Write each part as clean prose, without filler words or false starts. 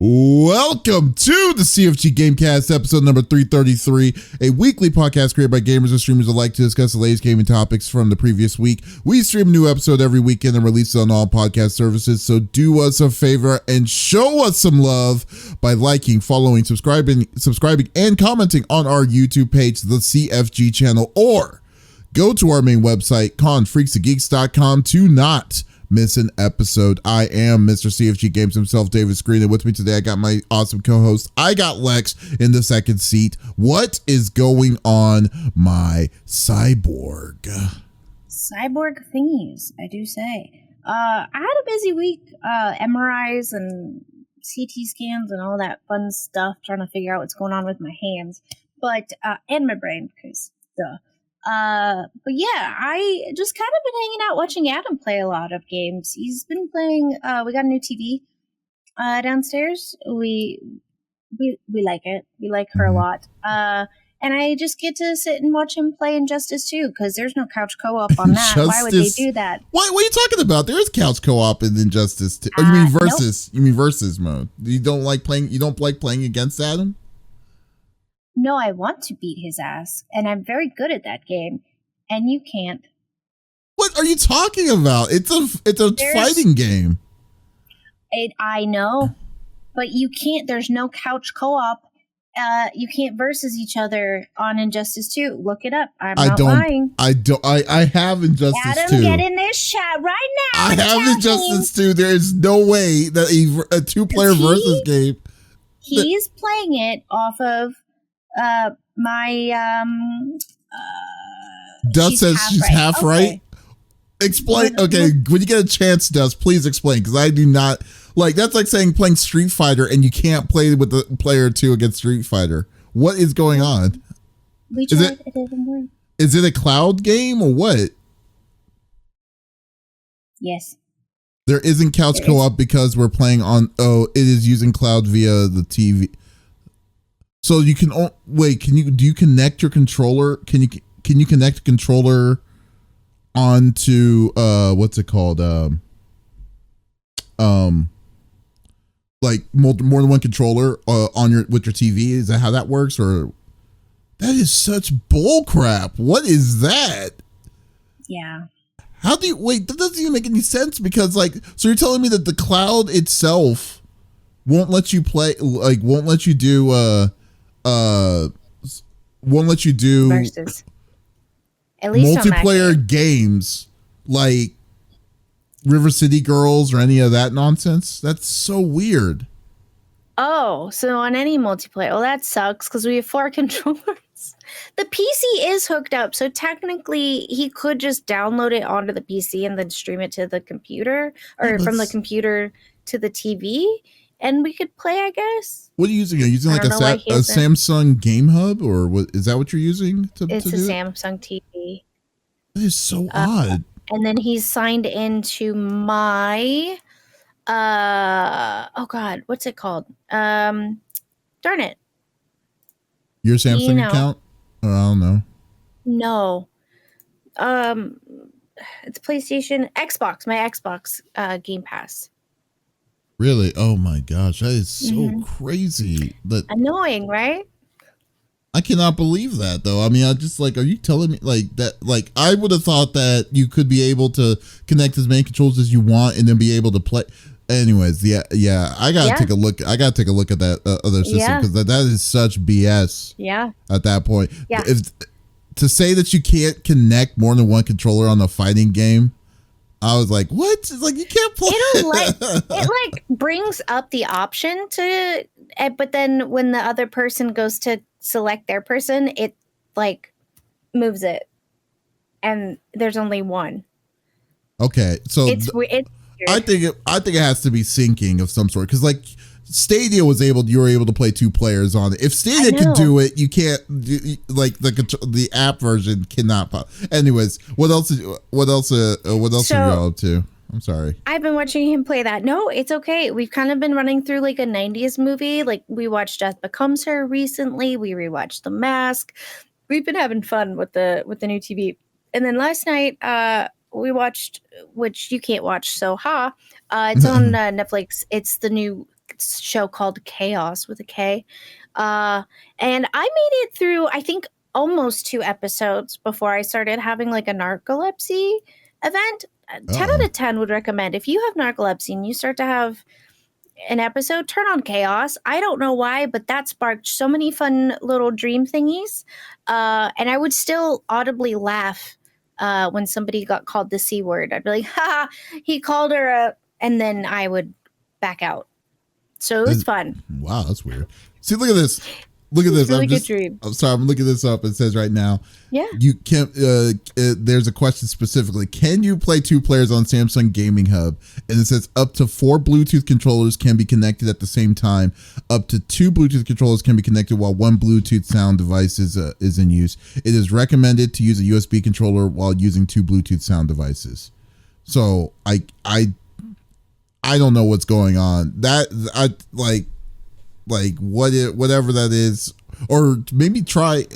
Welcome to the CFG Game Cast, episode number 333, a weekly podcast created by gamers and streamers alike to discuss the latest gaming topics from the previous week. We stream a new episode every weekend and release it on all podcast services, so do us a favor and show us some love by liking, following, subscribing, and commenting on our YouTube page, the CFG channel, or go to our main website, confreaksandgeeks.com, to not miss an episode. I am Mr. CFG Games himself, Davies Green, and with me today I got my awesome co-host. I got Lex in the second seat. What is going on, my cyborg thingies, I do say. I had a busy week, MRIs and CT scans and all that fun stuff, trying to figure out what's going on with my hands, but and my brain, because duh. But yeah, I just kind of been hanging out watching Adam play a lot of games. He's been playing, we got a new TV, downstairs. We like it. We like her a lot. And I just get to sit and watch him play Injustice 2, because there's no couch co-op on that. Why would they do that? What are you talking about? There is couch co-op in Injustice 2. Oh, you mean versus? Nope. You mean versus mode? You don't like playing against Adam? No, I want to beat his ass, and I'm very good at that game, and you can't. What are you talking about? It's a fighting game. I know, but you can't. There's no couch co-op. You can't versus each other on Injustice 2. Look it up. I'm not lying. I have Injustice 2. Adam, get in this chat right now. I have Injustice 2. There is no way that a two-player versus game. He's playing it off of my Dust says she's half right. Explain. Okay, when you get a chance, Dust, please explain, because I do not like. That's like saying playing Street Fighter and you can't play with the player 2 against Street Fighter. What is going on? We tried. It didn't work. Is it a cloud game or what? Yes. There isn't couch co-op because we're playing on. Oh, it is using cloud via the TV. So you can wait. Do you connect your controller? Can you connect a controller onto what's it called? Like more than one controller with your TV? Is that how that works? Or that is such bull crap. What is that? Yeah. How do you wait? That doesn't even make any sense, because so you're telling me that the cloud itself won't let you play, won't let you do versus. At least multiplayer games like River City Girls or any of that nonsense? That's so weird. Oh, so on any multiplayer. Well, that sucks, because we have 4 controllers. The PC is hooked up, so technically he could just download it onto the PC and then stream it to the computer, or from the computer to the TV, and we could play, I guess. What are you using? Are you using like a Samsung Game Hub, or what? Is that what you're using to It's to a do Samsung TV. That is so odd. And then he's signed into my oh god, what's it called? Darn it. Your Samsung account? Or I don't know. No. It's PlayStation, Xbox, my Xbox Game Pass. Really? Oh my gosh, that is so crazy. Annoying, right? I cannot believe that, though. I mean, I just are you telling me that? I would have thought that you could be able to connect as many controls as you want and then be able to play. Anyways, yeah. I gotta take a look. I gotta take a look at that other system, because that is such BS. Yeah. At that point, yeah. To say that you can't connect more than one controller on a fighting game, I was like, what? It's like you can't play. It brings up the option to, but then when the other person goes to select their person, it moves it, and there's only one. Okay, so it's I think it has to be syncing of some sort, because Stadia you were able to play 2 players on it. If Stadia can do it, you can't the app version cannot pop. Anyways, what else are you all up to? I'm sorry. I've been watching him play that. No, it's okay. We've kind of been running through a 90s movie. We watched Death Becomes Her recently. We rewatched The Mask. We've been having fun with the new TV. And then last night, we watched, which you can't watch, so it's on Netflix. It's the new show called Chaos with a K. And I made it through, I think, almost 2 episodes before I started having like a narcolepsy event. 10 out of 10 would recommend. If you have narcolepsy and you start to have an episode, turn on Chaos. I don't know why, but that sparked so many fun little dream thingies. And I would still audibly laugh when somebody got called the C word. I'd be like, ha, he called her and then I would back out. So it was fun. Wow, that's weird. See, look at this. Look at this. Really good dream. I'm sorry. I'm looking this up. It says right now. Yeah. You can't. There's a question specifically. Can you play 2 players on Samsung Gaming Hub? And it says up to 4 Bluetooth controllers can be connected at the same time. Up to 2 Bluetooth controllers can be connected while 1 Bluetooth sound device is in use. It is recommended to use a USB controller while using 2 Bluetooth sound devices. So I don't know what's going on. Whatever that is, or maybe try.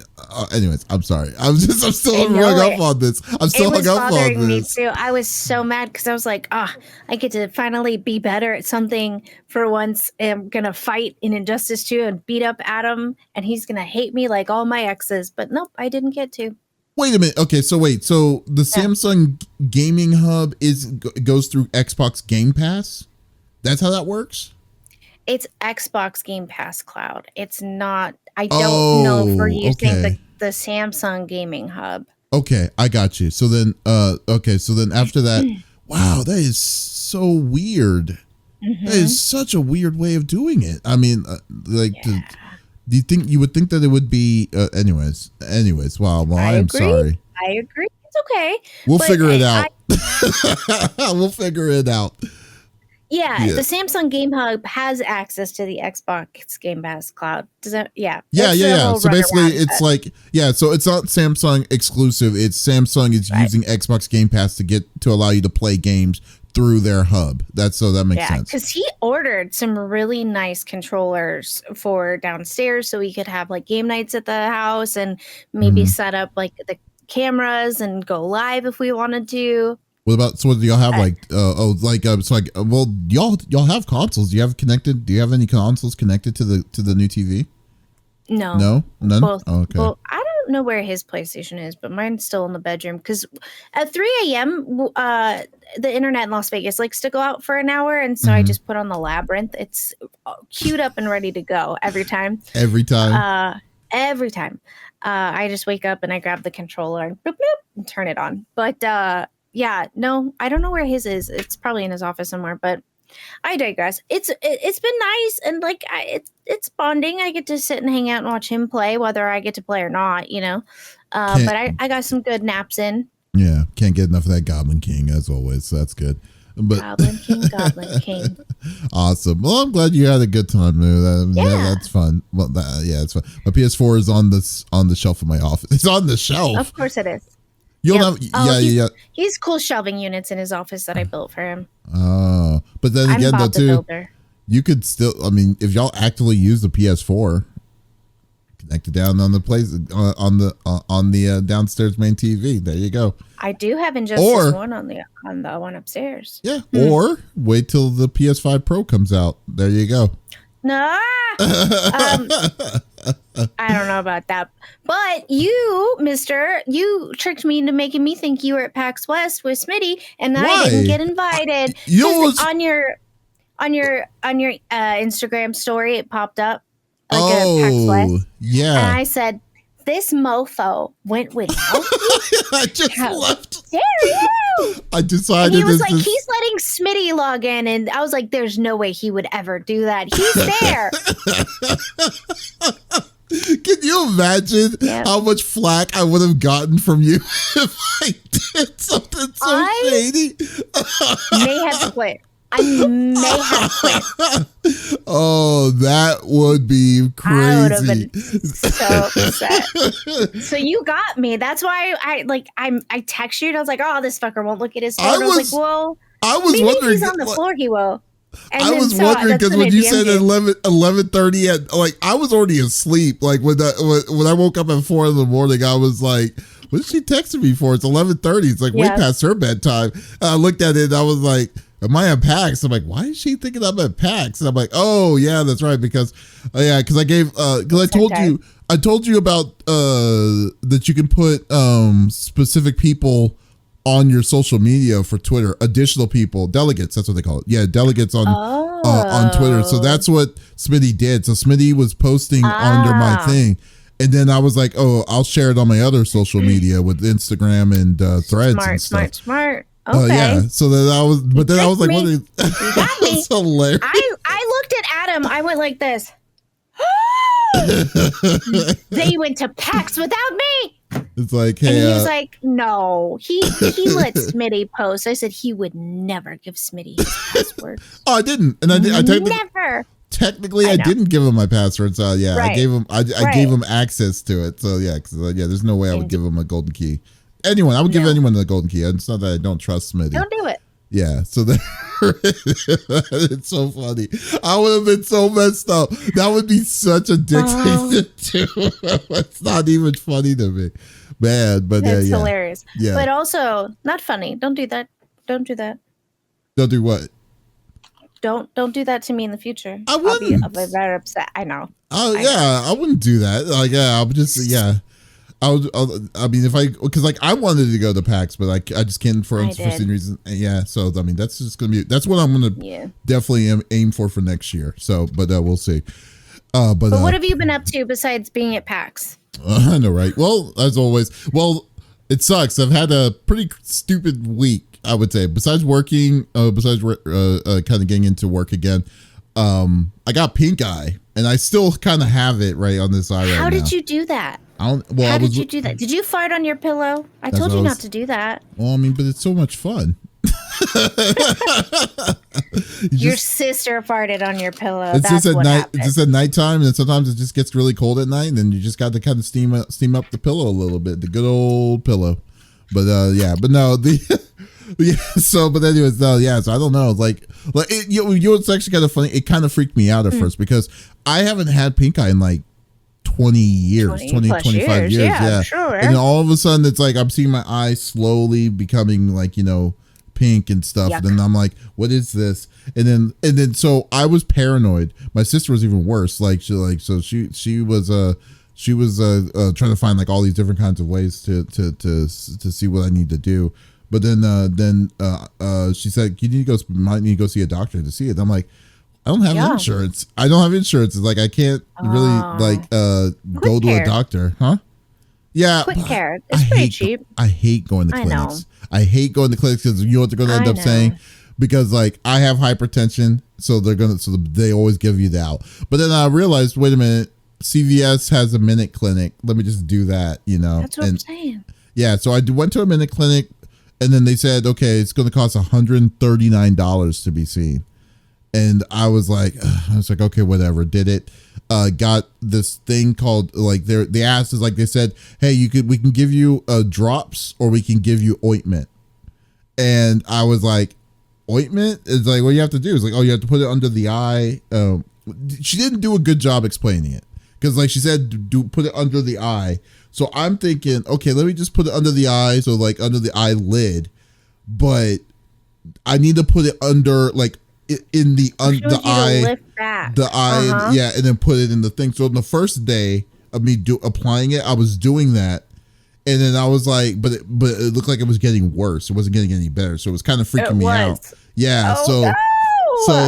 Anyways, I'm sorry. I'm still hung up on this. I'm still hung up on this. It was bothering me too. I was so mad because I was like, I get to finally be better at something for once. I'm gonna fight in Injustice 2 and beat up Adam, and he's gonna hate me like all my exes. But nope, I didn't get to. Wait a minute. Okay, so the Samsung Gaming Hub goes through Xbox Game Pass. That's how that works. It's Xbox Game Pass Cloud. It's not. I don't know if we're using the Samsung Gaming Hub. Okay, I got you. So then, after that, wow, that is so weird. Mm-hmm. That is such a weird way of doing it. I mean, do you would think that it would be? Anyways. Wow. Well, I am sorry. I agree. It's okay. We'll figure it out. We'll figure it out. Yeah, the Samsung Game Hub has access to the Xbox Game Pass Cloud. Does that? Yeah. Yeah. So basically, it's like, so it's not Samsung exclusive. It's Samsung is using Xbox Game Pass to allow you to play games through their hub. That makes sense. Because he ordered some really nice controllers for downstairs, so we could have like game nights at the house and maybe set up like the cameras and go live if we wanted to. What about, so do y'all have y'all have consoles? Do you have any consoles connected to the new TV? No. None? Both. Oh, okay. Well, I don't know where his PlayStation is, but mine's still in the bedroom because at 3 a.m. The internet in Las Vegas likes to go out for an hour, and so I just put on the Labyrinth. It's queued up and ready to go every time. Every time. I just wake up and I grab the controller and boop, boop, and turn it on. But no, I don't know where his is. It's probably in his office somewhere, but I digress. It's been nice, and like it's bonding. I get to sit and hang out and watch him play, whether I get to play or not, you know. But I got some good naps in. Yeah, can't get enough of that Goblin King as always. So that's good. But Goblin King. Awesome. Well, I'm glad you had a good time, man. Yeah, that's fun. Well, it's fun. My PS4 is on the shelf in my office. It's on the shelf. Of course it is. He's cool shelving units in his office that I built for him. Oh, but then again, though, too, you could still. I mean, if y'all actively use the PS4, connect it down on the place on the downstairs main TV. There you go. I do have Injustice 1 on the one upstairs. Yeah, or wait till the PS5 Pro comes out. There you go. No, I don't know about that. But you, mister, you tricked me into making me think you were at PAX West with Smitty, and I didn't get invited. On your Instagram story, it popped up like a PAX West. Yeah. And I said, this mofo went without me. I just left. Dare you? I decided. And he was like, he's letting Smitty log in, and I was like, there's no way he would ever do that. He's there. Can you imagine how much flack I would have gotten from you if I did something so shady? May have quit. I may have quit. Oh, that would be crazy. I would have been so upset. So you got me. That's why I text you and I was like, oh, this fucker won't look at his phone. I was like, well, maybe wondering, if he's on the floor, he will. And I was wondering because when you said 11:30 I was already asleep. Like when I woke up at 4 a.m, I was like, what is she texting me for? It's 11:30. It's like way past her bedtime. I looked at it and I was like, am I at PAX? I'm like, why is she thinking I'm at PAX? And I'm like, oh yeah, that's right, because I told you about that you can put specific people on your social media for Twitter, additional people, delegates, that's what they call it. Yeah, delegates on Twitter. So that's what Smitty did. So Smitty was posting under my thing. And then I was like, oh, I'll share it on my other social media with Instagram and Threads and stuff. Smart. Okay. Yeah. So then I was, but then I was like, what is, you got me. That's hilarious. I looked at Adam. I went like this. They went to PAX without me. It's like, hey, and he was like, no, he let Smitty post. I said he would never give Smitty his password. Oh, I didn't, and I never. Technically, I didn't give him my password, so yeah, right. I gave him. I gave him access to it, so yeah, there's no way I would give him a golden key. I would give anyone the golden key. It's not that I don't trust Smitty. Don't do it. Yeah, so it's so funny. I would have been so messed up. That would be such a dick thing to do. It's not even funny to me, man. But it's hilarious. Yeah, but also not funny. Don't do that. Don't do that. Don't do what? Don't do that to me in the future. I wouldn't. I'll be very upset. I know. Oh yeah, I wouldn't do that. Like I would just I mean, because I wanted to go to PAX, but I just can't for unforeseen reasons. Yeah, so I mean, that's just gonna be what I'm gonna definitely aim for next year. So, but we'll see. But what have you been up to besides being at PAX? I know, right? Well, as always, it sucks. I've had a pretty stupid week, I would say. Besides working, kind of getting into work again. I got pink eye, and I still kind of have it right on this eye right now. How did you do that? How did you do that? Did you fart on your pillow? I told you not to do that. Well, I mean, but it's so much fun. Your sister farted on your pillow. It's just at night. It's just at nighttime, and sometimes it just gets really cold at night, and then you just got to kind of steam up the pillow a little bit, the good old pillow. But but no, So, but anyways, no, yeah. So I don't know. It's actually kind of funny. It kind of freaked me out at first because I haven't had pink eye in 20 years, 25 years. Yeah. Sure. And then all of a sudden it's like I'm seeing my eyes slowly becoming pink and stuff. Yuck. And then I'm like, what is this? And then so I was paranoid. My sister was even worse. She was trying to find all these different kinds of ways to see what I need to do. But then she said, you might need to go see a doctor to see it. I'm like, I don't have insurance. I don't have insurance. It's I can't really go to a doctor, huh? Yeah. Quick care. It's pretty cheap. I hate going to clinics. I hate going to clinics because you know what they're going to end up saying? Because I have hypertension, so they always give you the out. But then I realized, wait a minute, CVS has a minute clinic. Let me just do that, That's what I'm saying. Yeah, so I went to a minute clinic, and then they said, okay, it's going to cost $139 to be seen. And I was like, okay, whatever. Did it. Got this thing called they asked is they said, hey, we can give you drops or we can give you ointment. And I was like, ointment? It's what you have to do is you have to put it under the eye. She didn't do a good job explaining it because she said, put it under the eye. So I'm thinking, okay, let me just put it under the eye. So under the eyelid, but I need to put it under in the eye, yeah, and then put it in the thing. So on the first day of me applying it, I was doing that, and then I was like, but it looked like it was getting worse. It wasn't getting any better, so it was kind of freaking me out. Yeah, so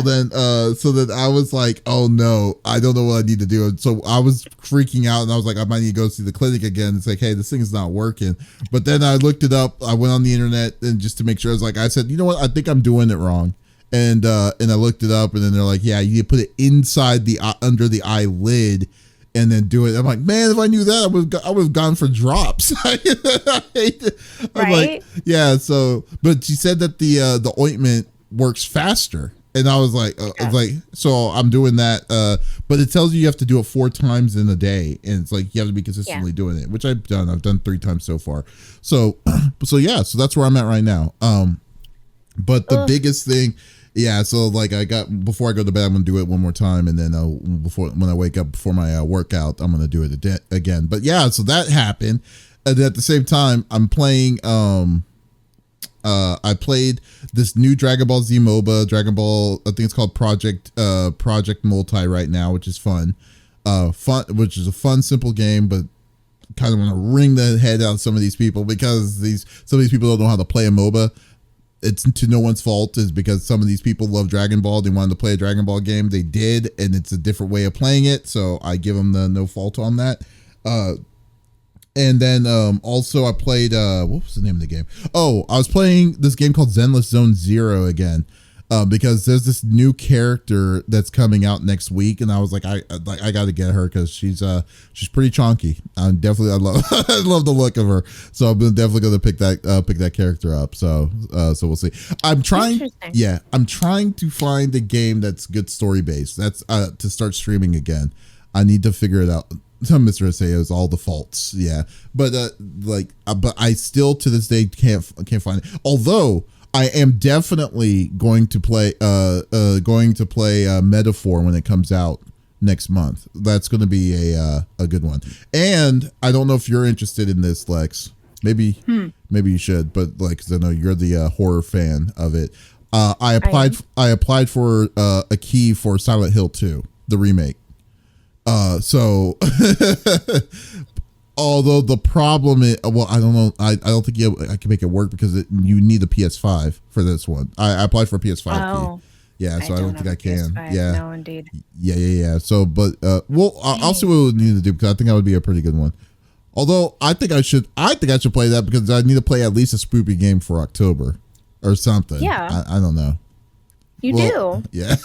then I was like, oh no, I don't know what I need to do. And so I was freaking out, and I was like, I might need to go see the clinic again. It's hey, this thing is not working. But then I looked it up. I went on the internet and just to make sure, I said, you know what, I think I'm doing it wrong. And I looked it up, and then they're like, yeah, you need to put it inside under the eyelid, and then do it. I'm like, man, if I knew that, I would have gone for drops. I hate it. I'm like, yeah. So, but she said that the ointment works faster, and I was like, so I'm doing that. But it tells you have to do it 4 times in a day, and it's you have to be consistently doing it, which I've done. I've done 3 times so far. So yeah, so that's where I'm at right now. But the biggest thing. Yeah, so I got before I go to bed, I'm gonna do it one more time, and then when I wake up before my workout, I'm gonna do it again. But yeah, so that happened, and at the same time, I'm playing I played this new Dragon Ball Z MOBA, Dragon Ball, I think it's called Project Multi right now, which is fun. Which is a fun, simple game, but kind of want to wring the head out of some of these people because some of these people don't know how to play a MOBA. It's to no one's fault, is because some of these people love Dragon Ball. They wanted to play a Dragon Ball game. They did, and it's a different way of playing it. So I give them the no fault on that. And then also I played, what was the name of the game? Oh, I was playing this game called Zenless Zone Zero again. Because there's this new character that's coming out next week, and I was like, I got to get her because she's pretty chunky. I love I love the look of her, so I'm definitely going to pick that character up. So we'll see. I'm trying to find a game that's good story based. That's to start streaming again. I need to figure it out. Mr. Isaiah is all the faults, yeah, but I still to this day can't find it. Although I am definitely going to play Metaphor when it comes out next month. That's going to be a good one. And I don't know if you're interested in this, Lex. Maybe you should, but because I know you're the horror fan of it. I applied for a key for Silent Hill 2, the remake. So although the problem is, well, I don't know. I don't think I can make it work because you need a PS5 for this one. I applied for a PS5 key. Yeah, so I don't think I can. PS5. Yeah. No, indeed. Yeah. So, but I'll see what we need to do because I think that would be a pretty good one. Although I think I should play that because I need to play at least a spoopy game for October or something. Yeah. I don't know. You do. Yeah.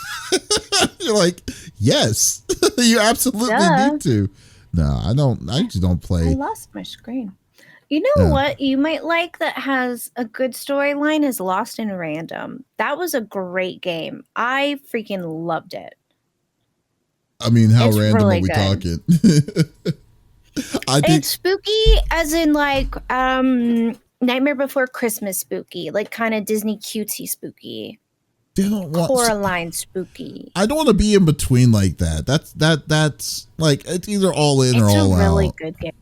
You're like, yes, you absolutely need to. No, I don't. I usually don't play. I lost my screen. You know what you might like that has a good storyline is Lost in Random. That was a great game. I freaking loved it. I mean, how it's random really are we good. talking? It's spooky as in like Nightmare Before Christmas spooky, like kind of Disney cutesy spooky. Coraline spooky. I don't want to be in between like that. That's like it's either all in or all out. It's a really good game.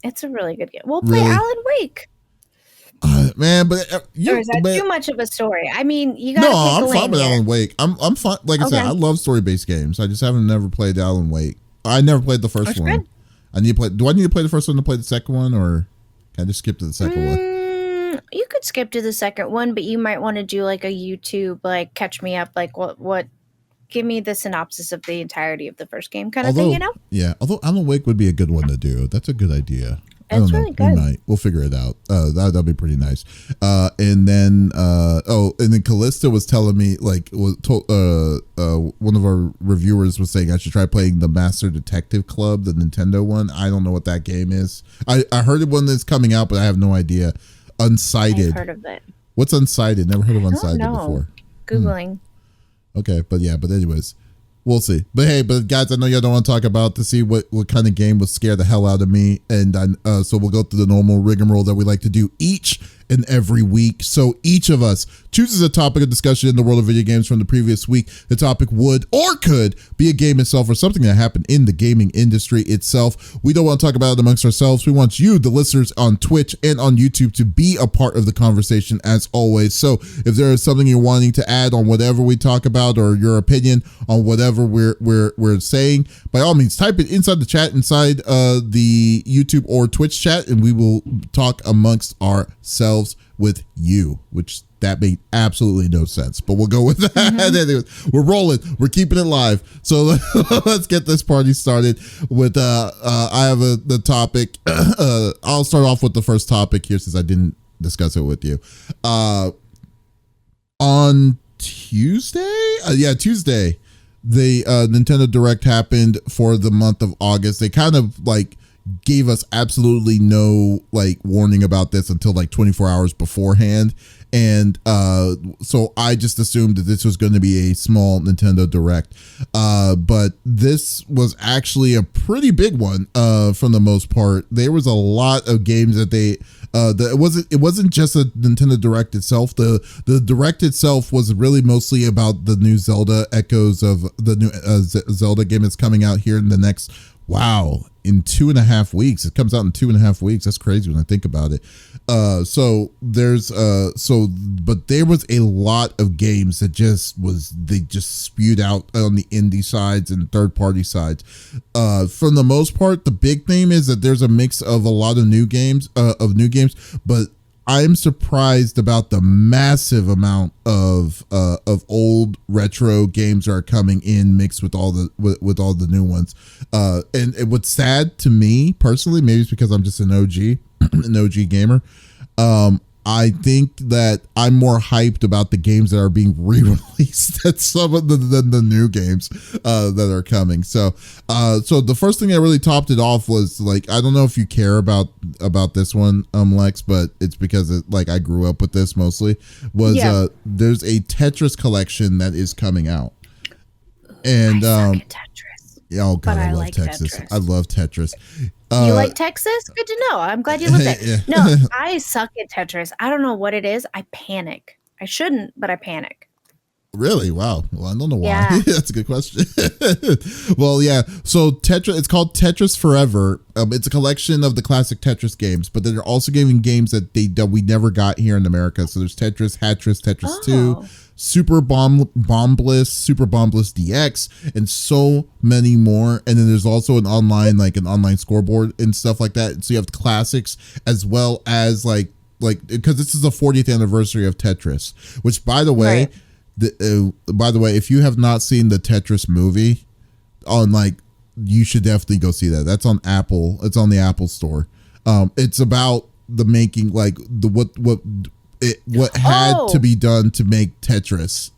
It's a really good game. We'll play Alan Wake. Man, but or is that too much of a story? I mean, you gotta pick I'm fine with Alan Wake. I'm fine. Like I said, I love story-based games. I just never played Alan Wake. I never played the first one. Good. Do I need to play the first one to play the second one, or can I just skip to the second one? You could skip to the second one, but you might want to do like a YouTube, like catch me up, like what give me the synopsis of the entirety of the first game kind of thing, you know? Yeah, although Alan Wake would be a good one to do. That's a good idea. It's really good. We'll figure it out. That'll be pretty nice. And then Callista was telling me, like, one of our reviewers was saying I should try playing the Master Detective Club, the Nintendo one. I don't know what that game is. I heard it when it's coming out, but I have no idea. Unsighted. I've heard of it. What's Unsighted? Never heard of Unsighted before. Googling. Okay, but anyways, we'll see. But hey, guys, I know y'all don't want to talk about to see what kind of game would scare the hell out of me, and so we'll go through the normal rigmarole that we like to do each and every week. So each of us chooses a topic of discussion in the world of video games from the previous week. The topic would or could be a game itself or something that happened in the gaming industry itself. We don't want to talk about it amongst ourselves. We want you, the listeners on Twitch and on YouTube, to be a part of the conversation as always. So if there is something you're wanting to add on whatever we talk about or your opinion on whatever we're saying, by all means, type it inside the chat, inside the YouTube or Twitch chat, and we will talk amongst ourselves with you, which that made absolutely no sense, but we'll go with that. Anyways, we're rolling, we're keeping it live, so let's get this party started with I have the topic. I'll start off with the first topic here since I didn't discuss it with you on Tuesday. Tuesday the Nintendo Direct happened for the month of August. They kind of like gave us absolutely no like warning about this until like 24 hours beforehand, and so I just assumed that this was going to be a small Nintendo Direct, but this was actually a pretty big one for the most part. There was a lot of games that they it wasn't just a Nintendo Direct itself. The Direct itself was really mostly about the new Zelda, echoes of the new Zelda game that's coming out here in the next Wow, in 2.5 weeks. It comes out in 2.5 weeks. That's crazy when I think about it. But there was a lot of games that they just spewed out on the indie sides and third party sides. For the most part, the big thing is that there's a mix of a lot of new games, but I'm surprised about the massive amount of old retro games that are coming in mixed with all the new ones. And what's sad to me personally, maybe it's because I'm just an OG gamer. I think that I'm more hyped about the games that are being re-released than some of the new games that are coming. So the first thing that really topped it off was, like, I don't know if you care about this one, Lex, but it's because I grew up with this mostly. There's a Tetris collection that is coming out, and I suck at Tetris. Oh god, I love Tetris. I love Tetris. You like Texas? Good to know. I'm glad you live there. Yeah. No, I suck at Tetris. I don't know what it is. I panic. I shouldn't, but I panic. Really? Wow. Well, I don't know why. Yeah. That's a good question. Well, yeah. So Tetris, it's called Tetris Forever. It's a collection of the classic Tetris games, but then they're also giving games that we never got here in America. So there's Tetris, Hatris, Tetris 2, Super Bombliss, Super Bombliss DX, and so many more. And then there's also an online scoreboard and stuff like that. So you have the classics as well as like because this is the 40th anniversary of Tetris, which by the way. Right. If you have not seen the Tetris movie, you should definitely go see that. That's on Apple. It's on the Apple Store. It's about the making, what had to be done to make Tetris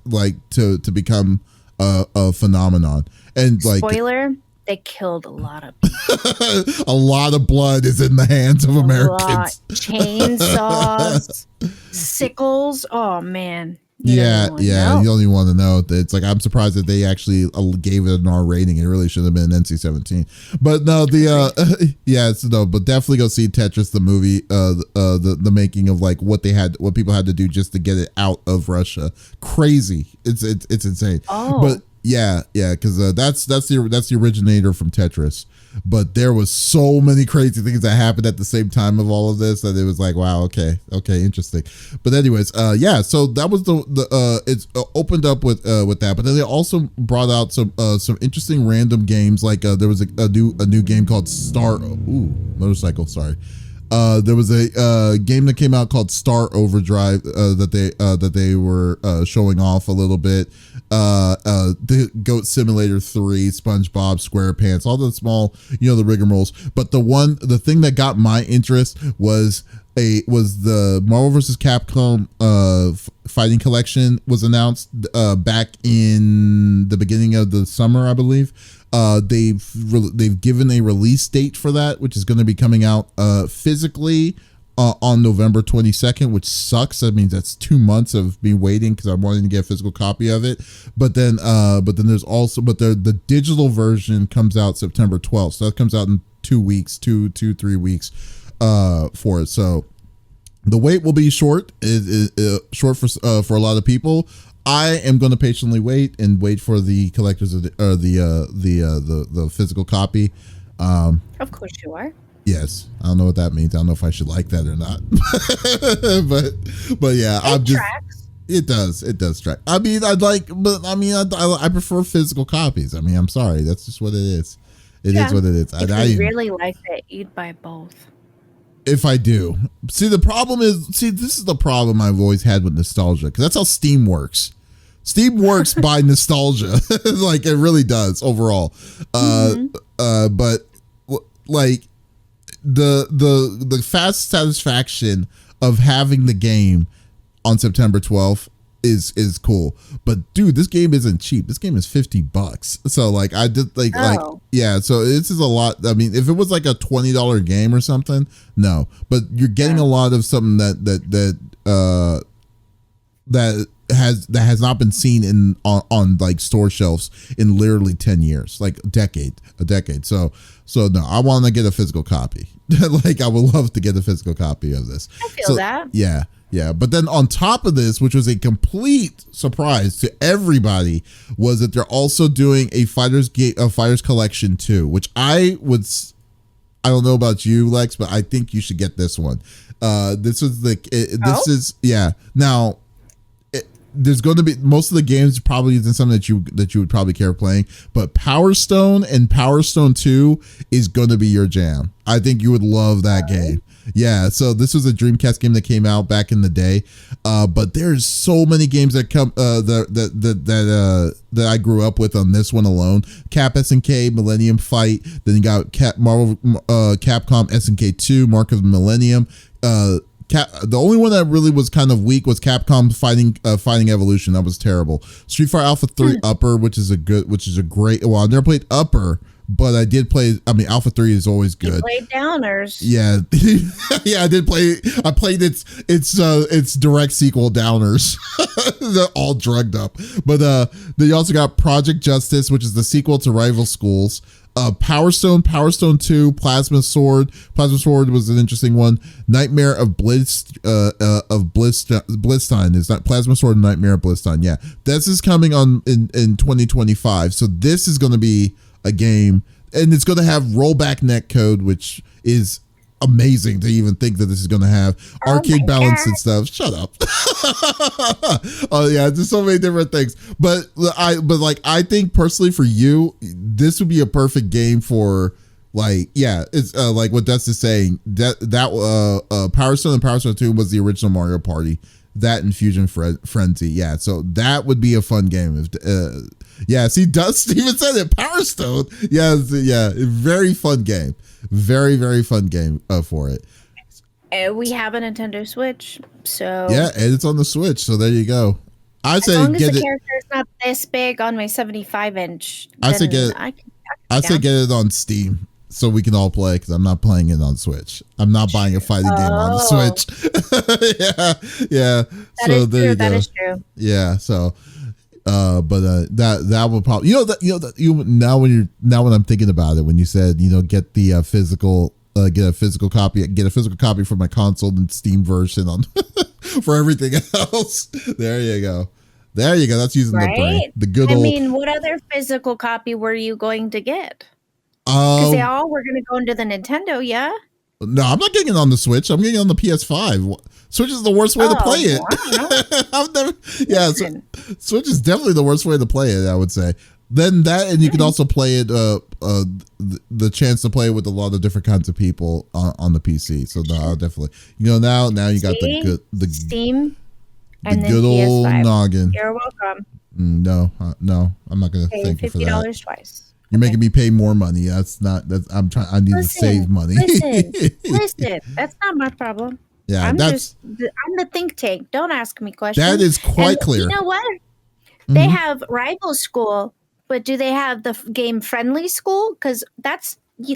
to become a phenomenon. And spoiler, they killed a lot of people. A lot of blood is in the hands of Americans. Chainsaws, sickles. Oh man. You don't even want to know. It's like, I'm surprised that they actually gave it an R rating. It really should have been an NC-17. But no, but definitely go see Tetris the movie. The making of what people had to do just to get it out of Russia. Crazy. It's insane. Oh. But because that's the originator from Tetris. But there was so many crazy things that happened at the same time of all of this that it was like, wow, okay, interesting. But anyways, so that was it's opened up with that. But then they also brought out some interesting random games. There was a new game called motorcycle. Sorry. There was a game that came out called Star Overdrive that they were showing off a little bit. The Goat Simulator 3, SpongeBob SquarePants, all the small, the rigmaroles. But the thing that got my interest was the Marvel vs. Capcom fighting collection was announced back in the beginning of the summer, I believe. They've given a release date for that, which is going to be coming out physically on November 22nd, which sucks. That means that's 2 months of me waiting because I wanted to get a physical copy of it. But then there's also the digital version comes out September 12th, so that comes out in 2 weeks, 3 weeks for it. So the wait will be short. Short for a lot of people. I am going to patiently wait for the collectors of the physical copy. Of course you are. Yes, I don't know what that means. I don't know if I should like that or not. but yeah, it does track. I mean, I prefer physical copies. I mean, I'm sorry, that's just what it is. It is what it is. If you really like it, you'd buy both. If I do. This is the problem I've always had with nostalgia, because that's how Steam works. Steam works by nostalgia. It really does overall. But the fast satisfaction of having the game on September 12th is cool. But dude, this game isn't cheap. This game is $50. So so this is a lot. I mean, if it was like a $20 game or something, no. But you're getting a lot of something that has not been seen on like store shelves in literally 10 years, like a decade. So no, I want to get a physical copy. Like I would love to get a physical copy of this. I feel that. Yeah. But then on top of this, which was a complete surprise to everybody, was that they're also doing a Fighters Collection 2, which I don't know about you, Lex, but I think you should get this one. This is Now, there's going to be most of the games probably isn't something that you would probably care playing, but Power Stone and Power Stone 2 is going to be your jam. I think you would love that game. Yeah, so this was a Dreamcast game that came out back in the day, but there's so many games that come that I grew up with on this one alone. Cap SNK, Millennium Fight. Then you got Capcom SNK 2, Mark of the Millennium. The only one that really was kind of weak was Capcom Fighting Evolution. That was terrible. Street Fighter Alpha 3 Upper, which is a great. Well, I never played Upper, but I did play. I mean, Alpha 3 is always good. You played Downers. Yeah, yeah, I did play. I played its direct sequel, Downers. They're all drugged up. But then you also got Project Justice, which is the sequel to Rival Schools. Power Stone 2, Plasma Sword. Plasma Sword was an interesting one. Nightmare of Blitzstein. Is not Plasma Sword and Nightmare of Blitzstein. Yeah, this is coming on in 2025. So this is going to be a game, and it's going to have rollback netcode, which is amazing to even think that this is going to have arcade balance and stuff. Shut up. Oh yeah, there's so many different things, but I think personally for you, this would be a perfect game for it's like what Dust is saying, that Power Stone and Power Stone 2 was the original Mario Party, that and Fusion Frenzy. Yeah, so that would be a fun game if see, Dust even said it. Power Stone. Yeah, very fun game. Very, very fun game for it. We have a Nintendo Switch, so yeah, and it's on the Switch, so there you go. I say as long as get the it. character is not this big on my 75-inch. I say get it. I say get it on Steam so we can all play, because I'm not playing it on Switch. I'm not buying a fighting game on the Switch. yeah. That is true. That is true. Yeah. So. That will probably now when I'm thinking about it, when you said get the physical get a physical copy for my console and Steam version on for everything else. There you go. That's using the brain. The good old. I mean, what other physical copy were you going to get? Because they all were going to go into the Nintendo. Yeah. No, I'm not getting it on the Switch. I'm getting it on the PS5. Switch is the worst way to play it. Wow. Switch is definitely the worst way to play it, I would say. Then that, and you can also play it, the chance to play it with a lot of different kinds of people on the PC. So no, I'll definitely, now you got the Steam, and the good old PS5. Noggin. You're welcome. No, I'm not gonna thank you for that. $50 twice. You're making me pay more money. I need to save money. Listen, that's not my problem. Yeah, I'm the think tank. Don't ask me questions. That is quite clear. You know what? Mm-hmm. They have Rival School, but do they have the game Friendly School? Because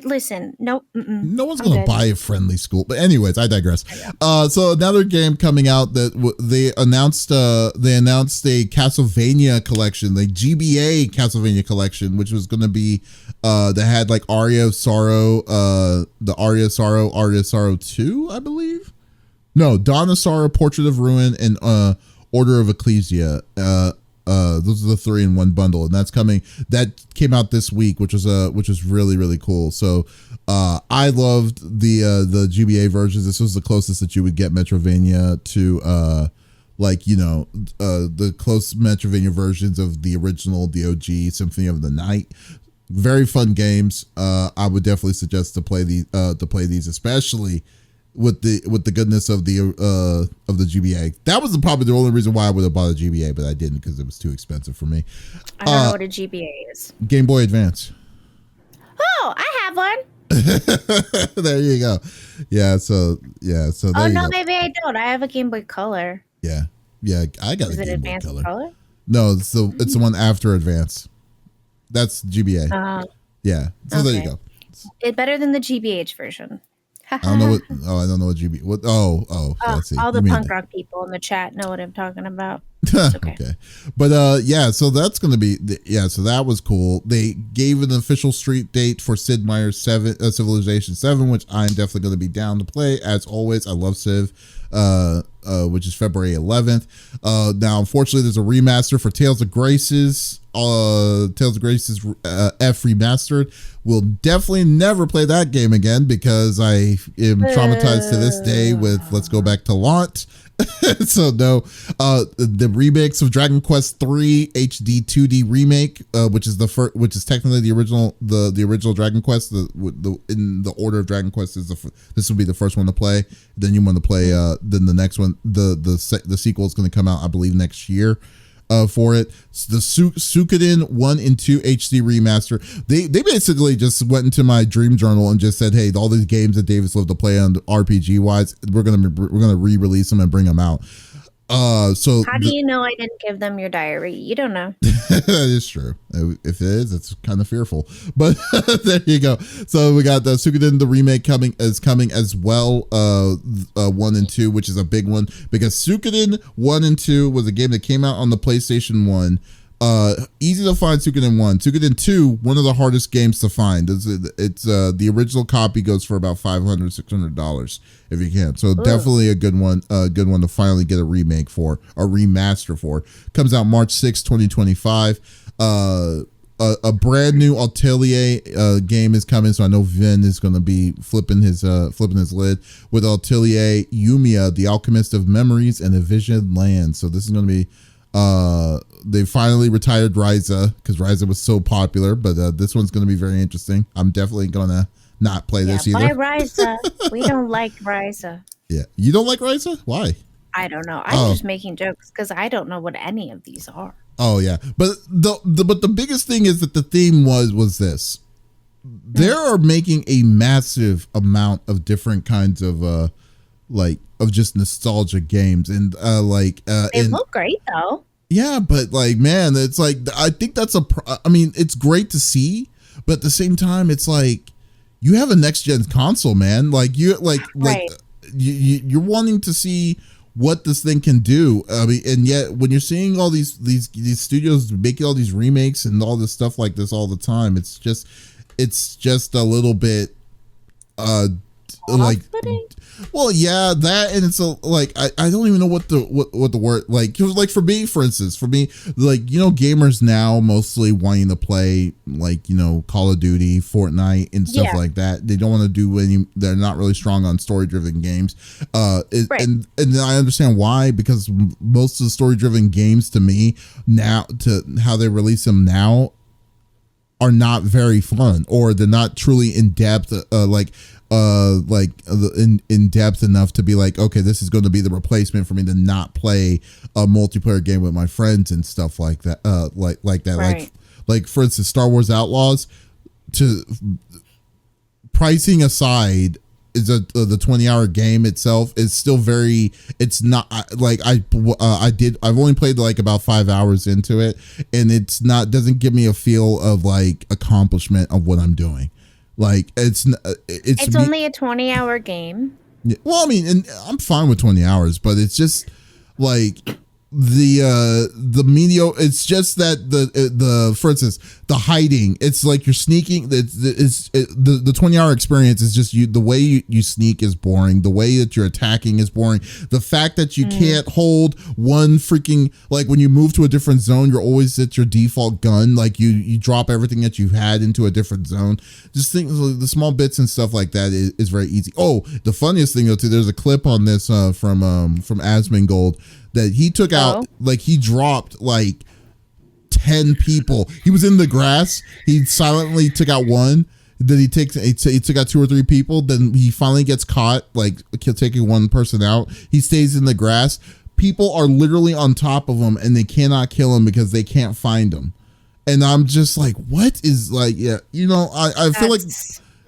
listen, no. No one's going to buy a Friendly School. But anyways, I digress. So another game coming out that they announced a Castlevania collection, the GBA Castlevania collection, which was going to be that had like Aria of Sorrow, the Aria of Sorrow 2, I believe. No, Dawn of Sorrow, Portrait of Ruin, and Order of Ecclesia. Those are the 3 in one bundle, and that's coming. That came out this week, which was really, really cool. So I loved the GBA versions. This was the closest that you would get Metrovania to the close Metrovania versions of the original DOG Symphony of the Night. Very fun games. I would definitely suggest to play these, especially with the goodness of the GBA. That was probably the only reason why I would have bought a GBA, but I didn't because it was too expensive for me. I don't know what a GBA is. Game Boy Advance. Oh, I have one. There you go. Yeah. So there you go. Maybe I don't. I have a Game Boy Color. Yeah. I got a Game Boy Color. No, it's the one after Advance. That's GBA. Yeah. So there you go. It's better than the GBH version. I don't know what. Oh, I don't know what GB. What? I see. All You the mean punk rock people in the chat know what I'm talking about. It's okay. Okay, but yeah, so that's gonna be so that was cool. They gave an official street date for Sid Meier's Civilization 7, which I'm definitely gonna be down to play. As always, I love Civ. Which is February 11th. Now, unfortunately, there's a remaster for Tales of Graces. Tales of Graces F remastered. We'll definitely never play that game again because I am traumatized to this day with Let's Go Back to Launt. So no, the remakes of Dragon Quest 3 HD 2D remake, which is which is technically the original, the original Dragon Quest. In the order of Dragon Quest this will be the first one to play. Then you want to play, then the next one, the sequel is going to come out, I believe, next year. For it, the Suikoden 1 and 2 HD remaster. They basically just went into my dream journal and just said, hey, all these games that Davis loved to play on RPG wise, we're gonna re-release them and bring them out. So how do you know I didn't give them your diary? You don't know. That is true. If it is, it's kind of fearful. But there you go. So we got the Suikoden the remake coming as well. 1 and 2, which is a big one because Suikoden 1 and 2 was a game that came out on the PlayStation 1. Easy to find Suikoden 1. Suikoden 2, one of the hardest games to find. It's the original copy goes for about $500-$600 if you can. So definitely a good one to finally get a remake for, a remaster for. Comes out March 6, 2025. A brand new Atelier game is coming, so I know Vin is going to be flipping his lid with Atelier Yumiya, the Alchemist of Memories and Evision Land. So this is going to be they finally retired Ryza because Ryza was so popular, but this one's going to be very interesting. I'm definitely going to not play this either. Buy Ryza. We don't like Ryza. Yeah, you don't like Ryza? Why? I don't know. I'm just making jokes because I don't know what any of these are. Oh yeah, but the biggest thing is that the theme was this. They are making a massive amount of different kinds of of just nostalgia games and they look great though. Yeah, but like, man, it's like, I think that's I mean, it's great to see, but at the same time, it's like you have a next gen console, man. Like you're you're wanting to see what this thing can do. I mean, and yet when you're seeing all these studios making all these remakes and all this stuff like this all the time, it's just a little bit well, yeah, that, and it's I don't even know what the word, like for me, gamers now mostly wanting to play Call of Duty, Fortnite and stuff like that. They don't want to do they're not really strong on story driven games. And I understand why, because most of the story driven games to me now, to how they release them now, are not very fun, or they're not truly in depth, in depth enough to be like, okay, this is going to be the replacement for me to not play a multiplayer game with my friends and stuff like that. Right. Like for instance, Star Wars Outlaws, to pricing aside, is the 20-hour game itself is still very, it's not like I've only played like about 5 hours into it, and doesn't give me a feel of like accomplishment of what I'm doing. Like it's only a 20-hour game. Yeah, well, I mean, and I'm fine with 20 hours, but it's just like the media. It's just that the for instance, the hiding. It's like you're sneaking. The 20-hour experience is just the way you sneak is boring. The way that you're attacking is boring. The fact that you can't hold one freaking, like when you move to a different zone, you're always at your default gun. Like you drop everything that you've had into a different zone. Just think the small bits and stuff like that is very easy. Oh, the funniest thing though too, there's a clip on this from Asmongold that he took out, like he dropped like 10 people. He was in the grass. He silently took out one. Then he took out 2 or 3 people. Then he finally gets caught, like taking one person out. He stays in the grass. People are literally on top of him and they cannot kill him because they can't find him. And I'm just like, what is like, yeah, I feel like,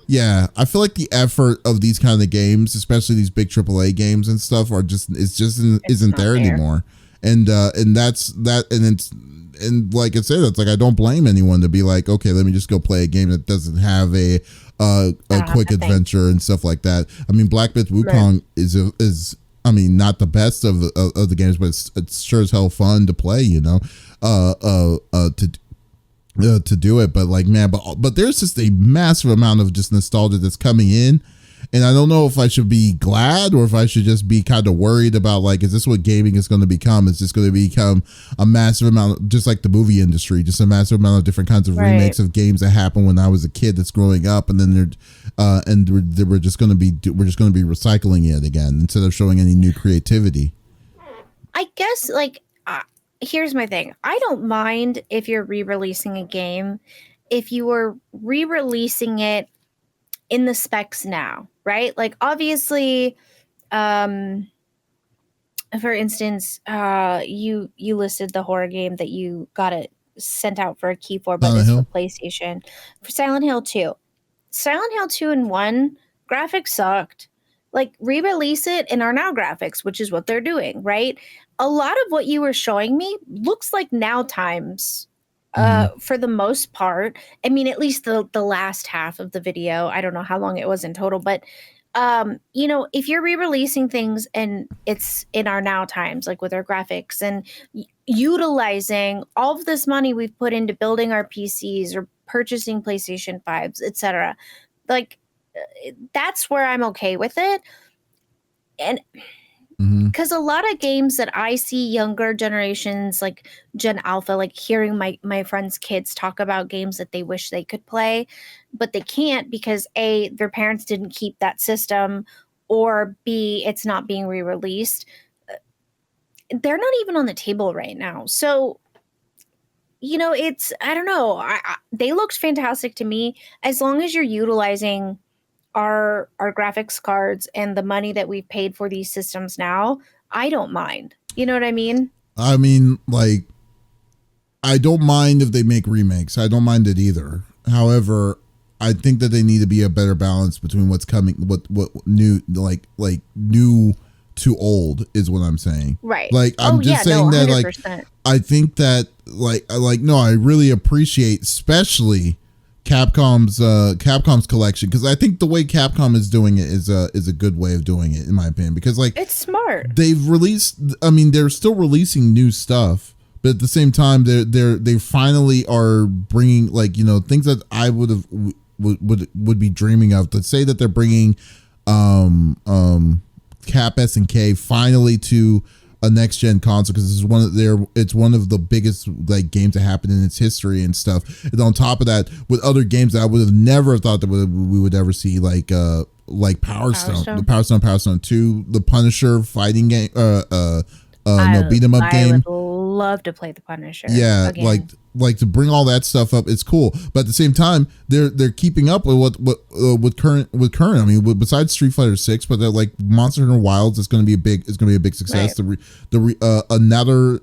yeah, I feel like the effort of these kind of games, especially these big AAA games and stuff, isn't there anymore. And that's that, and like I said, it's like I don't blame anyone to be like, okay, let me just go play a game that doesn't have a I a don't have quick that thing. adventure and stuff like that. I mean, Black Myth Wukong is I mean, not the best of the games, but it's sure as hell fun to play. To do it, but like, man, but there's just a massive amount of just nostalgia that's coming in, and I don't know if I should be glad or if I should just be kind of worried about, like, is this what gaming is going to become? Is this going to become a massive amount, just like the movie industry, just a massive amount of different kinds of remakes of games that happened when I was a kid that's growing up, and then we're just going to be recycling it again instead of showing any new creativity. I guess, like, here's my thing. I don't mind if you're re-releasing a game if you were re-releasing it in the specs now, right? Like, obviously, for instance, you listed the horror game that you got it sent out for a key for, but it's for PlayStation. For Silent Hill 2. Silent Hill 2 and 1, graphics sucked. Like, re-release it in our now graphics, which is what they're doing, right? A lot of what you were showing me looks like now times for the most part. I mean, at least the last half of the video. I don't know how long it was in total, but if you're re-releasing things and it's in our now times, like with our graphics and utilizing all of this money we've put into building our PCs or purchasing PlayStation 5s, etc., like, that's where I'm okay with it. And because a lot of games that I see younger generations, like Gen Alpha, like hearing my friends' kids talk about games that they wish they could play, but they can't because A, their parents didn't keep that system, or B, it's not being re-released. They're not even on the table right now. So, it's, I don't know. They looked fantastic to me. As long as you're utilizing our graphics cards and the money that we've paid for these systems now, I don't mind. You know what I mean? I mean, like, I don't mind if they make remakes. I don't mind it either. However, I think that they need to be a better balance between what's coming, what new, like new to old is what I'm saying. Right. Like, I'm just saying that, 100%. like, I think that, no, I really appreciate, especially Capcom's collection, because I think the way Capcom is doing it is a good way of doing it, in my opinion, because, like, it's smart. They've released, I mean, they're still releasing new stuff, but at the same time, they finally are bringing, like, things that I would be dreaming of. Let's say that they're bringing Cap SNK finally to a next gen console, because it's one of the biggest, like, games that happened in its history and stuff. And on top of that, with other games that I would have never thought that we would ever see, like Power Stone, the Power Stone 2, the Punisher fighting game, beat 'em up game. I would love to play the Punisher. Yeah, again. like to bring all that stuff up, it's cool. But at the same time, they're keeping up with what current. I mean, besides Street Fighter 6, but they're like Monster Hunter Wilds is going to be a big success. Right.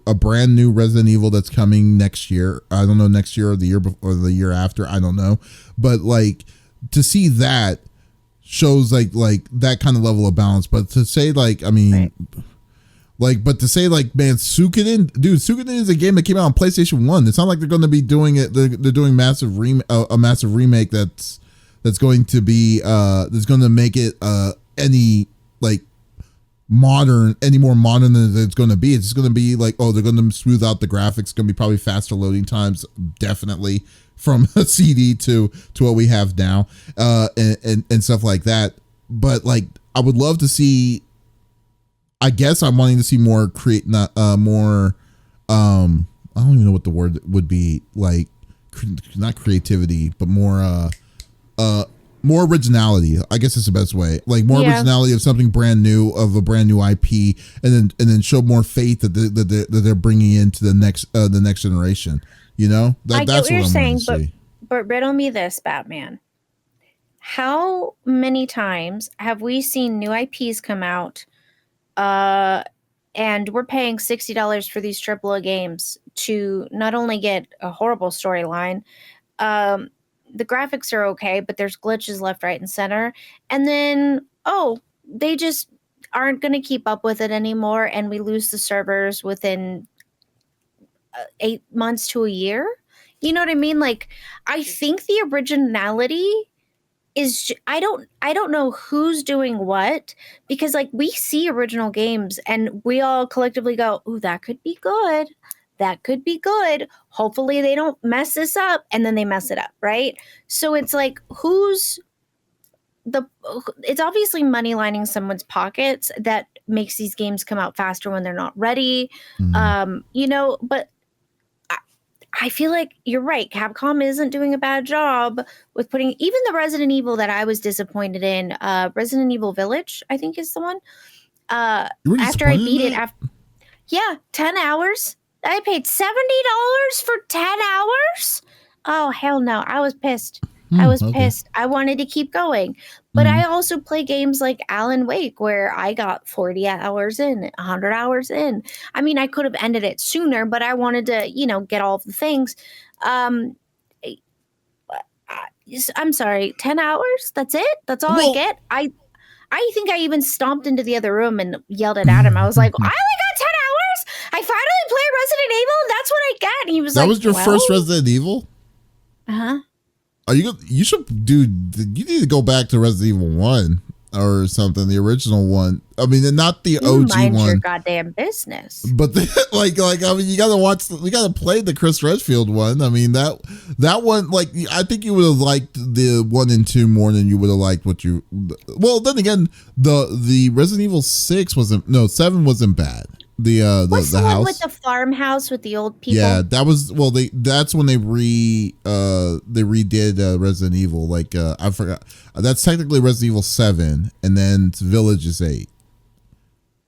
A brand new Resident Evil that's coming next year. I don't know, next year or the year before or the year after. I don't know, but, like, to see that shows like that kind of level of balance. But to say, like, I mean. Right. Like, but to say, like, man, Suikoden is a game that came out on PlayStation 1. It's not like they're going to be doing it. They're doing a massive remake that's going to be that's going to make it any more modern than it's going to be. It's just going to be like, oh, they're going to smooth out the graphics. It's going to be probably faster loading times, definitely, from a CD to what we have now, and stuff like that. But, like, I would love to see. I guess I'm wanting to see more more. I don't even know what the word would be, like, not creativity, but more originality. I guess it's the best way. Like, more originality of something brand new, of a brand new IP, and then show more faith that they're bringing into the next generation. I get that's what you're saying, see. But riddle me this, Batman. How many times have we seen new IPs come out? And we're paying $60 for these AAA games to not only get a horrible storyline, the graphics are okay, but there's glitches left, right, and center. And then, they just aren't going to keep up with it anymore, and we lose the servers within 8 months to a year. You know what I mean? Like, I think the originality I don't know who's doing what, because like we see original games and we all collectively go, "Ooh, that could be good. That could be good. Hopefully they don't mess this up," and then they mess it up, right? So it's like it's obviously money lining someone's pockets that makes these games come out faster when they're not ready. But I feel like you're right. Capcom isn't doing a bad job with putting even the Resident Evil that I was disappointed in. Resident Evil Village, I think, is the one. You were After I beat it, 10 hours. I paid $70 for 10 hours. Oh hell no! I was pissed. I was pissed. I wanted to keep going. But I also play games like Alan Wake where I got 40 hours in, 100 hours in. I mean, I could have ended it sooner, but I wanted to, get all of the things. I'm sorry, 10 hours? That's it? That's all I get? I think I even stomped into the other room and yelled at Adam. I was like, I only got 10 hours? I finally played Resident Evil and that's what I get. And he was like, that was your first Resident Evil? Uh-huh. You need to go back to Resident Evil 1 or something, the original one. I mean, not the OG mind one. Your goddamn business. But I mean, you gotta play the Chris Redfield one. I mean, that one, like, I think you would have liked the 1 and 2 more than you would have liked well, then again, the Resident Evil 7 wasn't bad. What's the house one with the farmhouse with the old people? Yeah, that was that's when they redid Resident Evil. Like I forgot, that's technically Resident Evil 7, and then Village is 8.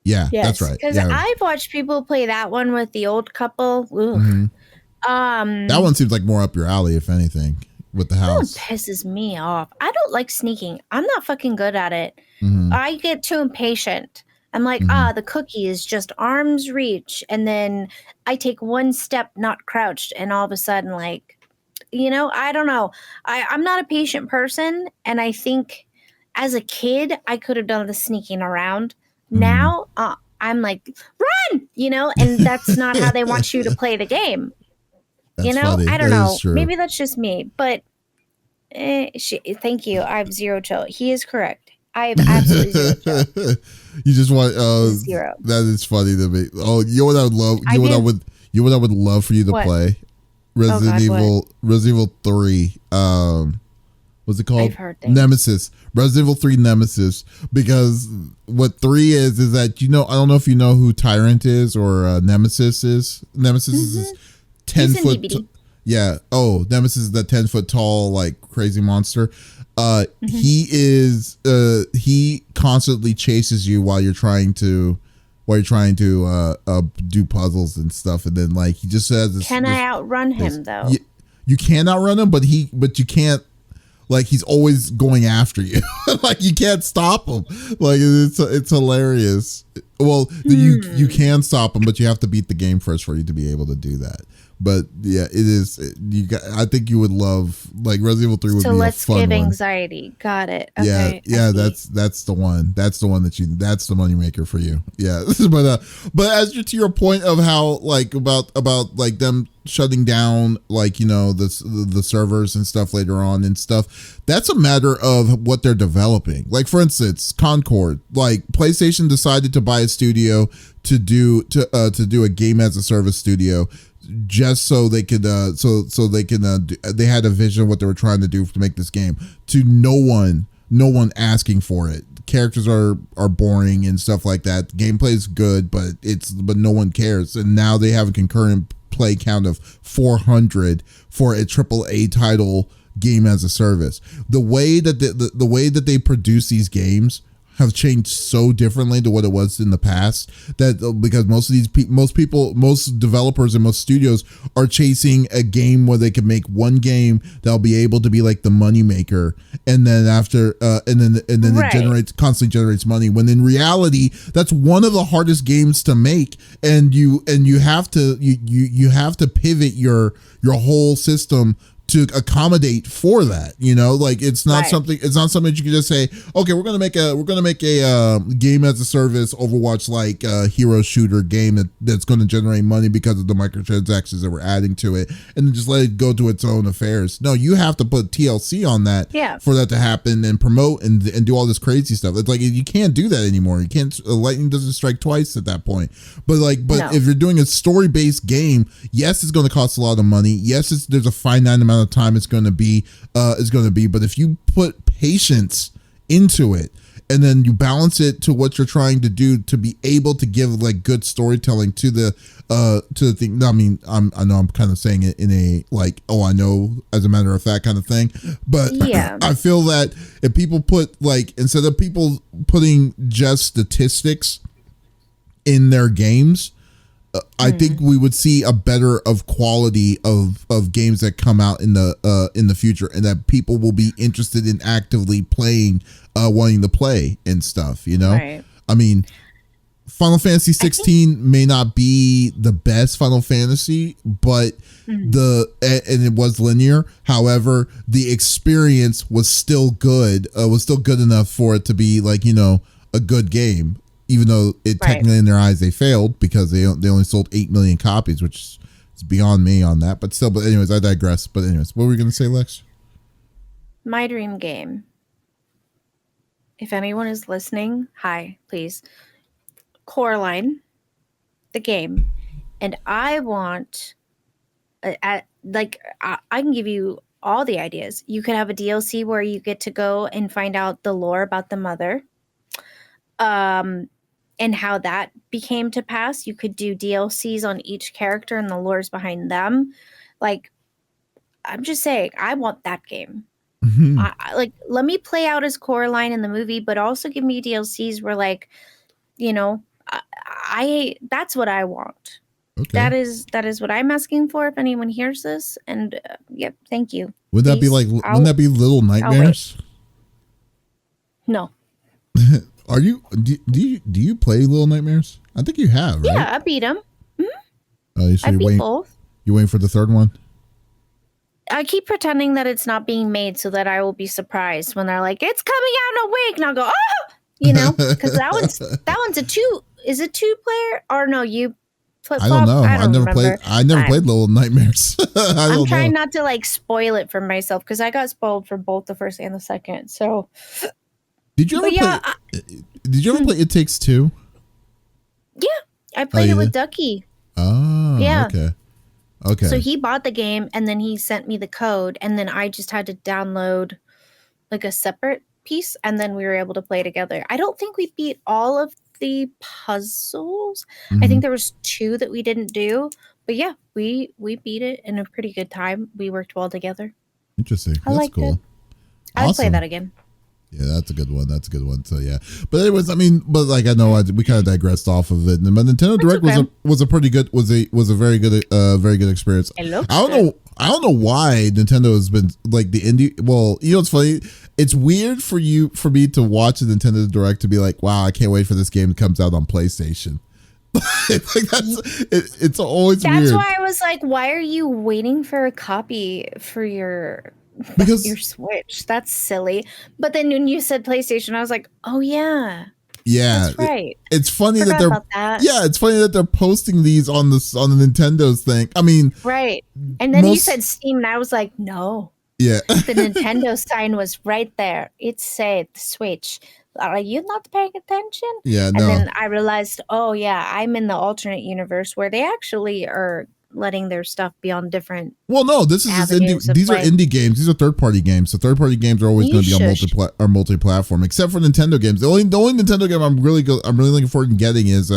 Yeah, yes, that's right. Because I've watched people play that one with the old couple. Mm-hmm. That one seems like more up your alley, if anything, with the house. That one pisses me off. I don't like sneaking. I'm not fucking good at it. Mm-hmm. I get too impatient. I'm like, the cookie is just arm's reach. And then I take one step, not crouched. And all of a sudden, like, I don't know. I'm not a patient person. And I think as a kid, I could have done the sneaking around. Now, I'm like, run, and that's not how they want you to play the game. That's funny. I don't know. Maybe that's just me. But thank you. I have zero chill. He is correct. I have absolutely zero chill. You just want zero. That is funny to me. Oh, you know what I would love? You know what I would love for you to play? Resident Evil 3. What's it called? I've heard things. Nemesis. Resident Evil 3 Nemesis. Because what 3 is that, I don't know if you know who Tyrant is or Nemesis is. Nemesis is 10 foot. Yeah. Oh, Nemesis is the 10-foot tall, like, crazy monster. He is he constantly chases you while you're trying to do puzzles and stuff, and then like he just says can I outrun him though? You can outrun him, but you can't, like, he's always going after you. Like, you can't stop him. Like, it's hilarious. Well, you can stop him, but you have to beat the game first for you to be able to do that. But yeah, it is. I think you would love, like, Resident Evil 3 would be a fun one. So let's give anxiety. Got it. Okay. Yeah. That's the one. That's the one that's the money maker for you. Yeah. But as to your point of how, like, about like them shutting down, like, the servers and stuff later on and stuff, that's a matter of what they're developing. Like, for instance, Concord, like, PlayStation decided to buy a studio to do a game as a service studio, just so they could they had a vision of what they were trying to do to make this game, to no one asking for it. Characters are boring and stuff like that. Gameplay is good, but no one cares. And now they have a concurrent play count of 400 for a AAA title game as a service. The way that the way that they produce these games have changed so differently to what it was in the past, that because most developers and most studios are chasing a game where they can make one game that'll be able to be like the money maker, and then after and then right, it constantly generates money, when in reality that's one of the hardest games to make, and you have to pivot your whole system to accommodate for that. Like it's not Right. something that you can just say, okay, we're gonna make a game as a service Overwatch like hero shooter game that's going to generate money because of the microtransactions that we're adding to it, and then just let it go to its own affairs. No, you have to put TLC on that for that to happen and promote and do all this crazy stuff. It's like you can't do that anymore. You can't. Lightning doesn't strike twice at that point. But if you're doing a story based game, yes, it's going to cost a lot of money. Yes, there's a finite amount of time it's going to be. But if you put patience into it, and then you balance it to what you're trying to do to be able to give like good storytelling to the thing. I mean, I know I'm kind of saying it in a like, I know as a matter of fact kind of thing, but I feel that if people put like, instead of people putting just statistics in their games, I think we would see a better of quality of games that come out in the future, and that people will be interested in actively playing, wanting to play and stuff. Right. I mean, Final Fantasy 16 may not be the best Final Fantasy, but and it was linear. However, the experience was still good. Was still good enough for it to be like a good game. Even though it technically in their eyes they failed because they only sold 8 million copies, which is beyond me on that. But anyways, I digress. But anyways, what were we going to say, Lex? My dream game. If anyone is listening, hi, please. Coraline, the game, and I want, I can give you all the ideas. You could have a DLC where you get to go and find out the lore about the mother. And how that became to pass. You could do DLCs on each character and the lores behind them. Like, I'm just saying, I want that game. Mm-hmm. Let me play out as Coraline in the movie, but also give me DLCs where, like, that's what I want. Okay. That is what I'm asking for. If anyone hears this, and thank you. Would that be like? Wouldn't that be Little Nightmares? No. Are you? Do you play Little Nightmares? I think you have, right? Yeah, I beat them. Oh, so I beat both. You waiting for the third one? I keep pretending that it's not being made so that I will be surprised when they're like, "It's coming out in a week," and I'll go, "Oh!" Because that one's a two. Is it 2-player or no? You flip flop. I don't know. I never played Little Nightmares. I'm trying not to like spoil it for myself because I got spoiled for both the first and the second. So. Did you ever play It Takes Two? Yeah, I played it with Ducky. Oh, yeah. Okay. So he bought the game and then he sent me the code, and then I just had to download like a separate piece, and then we were able to play together. I don't think we beat all of the puzzles. I think there was 2 that we didn't do, but yeah, we beat it in a pretty good time. We worked well together. Interesting. That's cool. I would play that again. Yeah, that's a good one. So yeah, but anyways, I mean, but like I know we kind of digressed off of it. But Nintendo Direct was a pretty good, was a very good experience. I don't know why Nintendo has been like the indie. Well, it's funny. It's weird for me to watch a Nintendo Direct to be like, wow, I can't wait for this game that comes out on PlayStation. It's always weird. That's why I was like, why are you waiting for a copy for your Switch? That's silly. But then when you said PlayStation, I was like, oh yeah, that's right. It's funny it's funny that they're posting these on the Nintendo's thing. I mean, right. And then you said Steam, and I was like, no. Yeah. The Nintendo sign was right there. It said Switch. Are you not paying attention? Yeah, no. And then I realized, oh yeah, I'm in the alternate universe where they actually are letting their stuff be on different. Well, no, this is just indie. These are indie games. These are third-party games. So third-party games are always going to be on multi-platform, except for Nintendo games. The only Nintendo game I'm really looking forward to getting is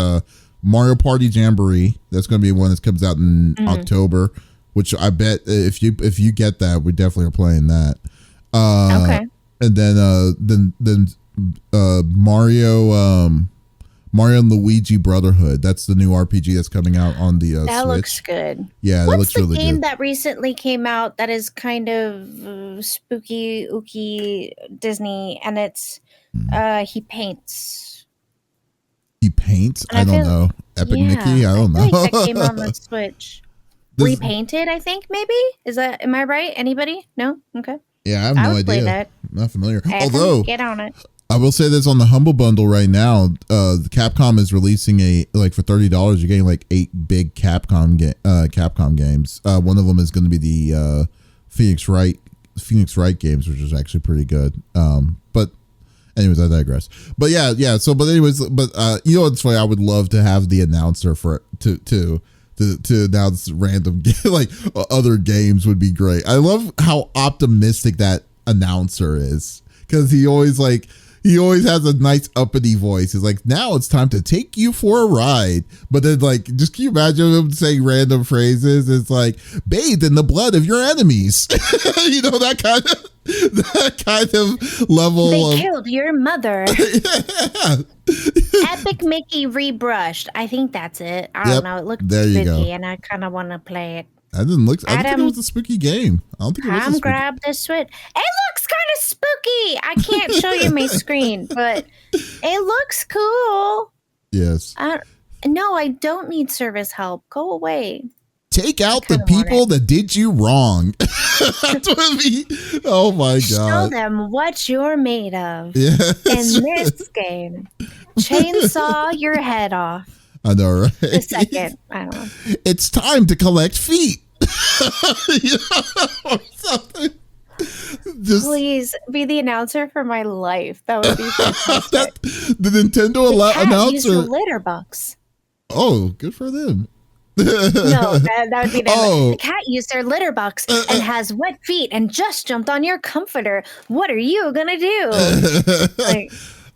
Mario Party Jamboree. That's going to be one that comes out in October. Which I bet if you get that, we definitely are playing that. Okay. And then Mario and Luigi Brotherhood. That's the new RPG that's coming out on the Switch. That looks good. Yeah, that looks really good. What's the game that recently came out that is kind of spooky, ooky Disney, and it's he paints. He paints? I don't know. Epic Mickey? I don't know. I feel like that came on the Switch. repainted, I think, maybe? Am I right? Anybody? No? Okay. Yeah, I have no would play idea. that. I'm not familiar. Although, get on it. I will say this on the Humble Bundle right now. Capcom is releasing for $30, you're getting like 8 big Capcom games. One of them is going to be the Phoenix Wright games, which is actually pretty good. But anyways, I digress. But yeah. So, but anyways, it's funny. I would love to have the announcer to announce random other games would be great. I love how optimistic that announcer is, because he always has a nice uppity voice. He's like, now it's time to take you for a ride. But then just can you imagine him saying random phrases? It's like, bathed in the blood of your enemies. that kind of level. They killed your mother. Epic Mickey rebrushed. I think that's it. I don't know. It looked spooky, and I kind of want to play it. That didn't look. I don't think it was a spooky game. I don't think it was. Come grab the Switch. It looks kind of spooky. I can't show you my screen, but it looks cool. Yes. No, I don't need service help. Go away. Take out the people that did you wrong. That's what I mean. Oh my God. Show them what you're made of. Yeah, in this game. Chainsaw your head off. I know, right? A second. I don't know. It's time to collect feet. Or something. Please be the announcer for my life. That would be fantastic. The Nintendo announcer used a litter box. Oh, good for them. No, that would be them. Oh. The cat used their litter box and has wet feet and just jumped on your comforter. What are you gonna do?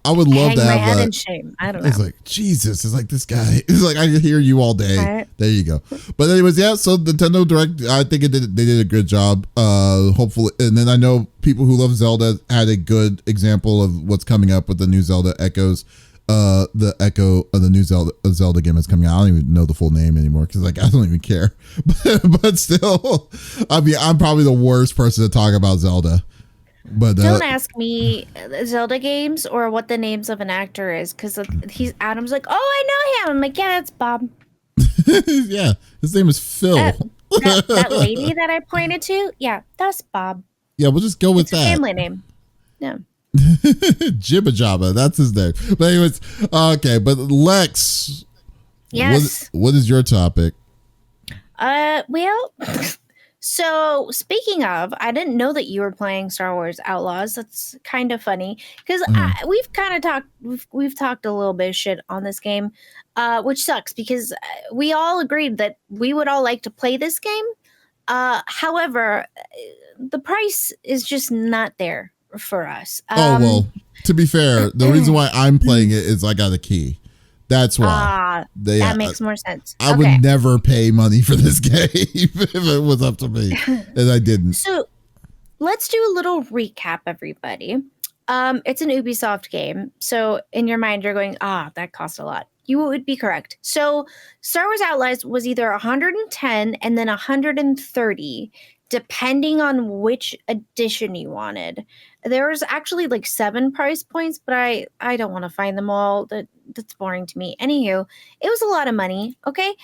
I would love to have my head that. In shame. I don't know. It's like, Jesus, it's like this guy. It's like, I can hear you all day. Right. There you go. But anyways, yeah, so Nintendo Direct, I think they did a good job. Hopefully, and then I know people who love Zelda had a good example of what's coming up with the new Zelda Echoes. The Echo of the new Zelda game is coming out. I don't even know the full name anymore because I don't even care. But still, I mean, I'm probably the worst person to talk about Zelda. But don't ask me Zelda games or what the names of an actor is, because Adam's like, oh, I know him. I'm like, yeah, that's Bob. Yeah, his name is Phil. That lady that I pointed to, yeah, that's Bob. Yeah, we'll just go with that. Family name. Yeah. Jibba Jabba, that's his name. But anyways, okay. But Lex, yes, what is your topic? Well. So speaking of, I didn't know that you were playing Star Wars Outlaws. That's kind of funny because we've talked a little bit of shit on this game, which sucks because we all agreed that we would all like to play this game. However, the price is just not there for us. Well, to be fair, the reason why I'm playing it is I got a key. That's why. That makes more sense. I would never pay money for this game if it was up to me, and I didn't. So let's do a little recap, everybody. It's an Ubisoft game. So in your mind, you're going, that cost a lot. You would be correct. So Star Wars Outlaws was either 110 and then 130, depending on which edition you wanted. There was actually 7 price points, but I don't want to find them all. That's boring to me. Anywho, it was a lot of money. Okay.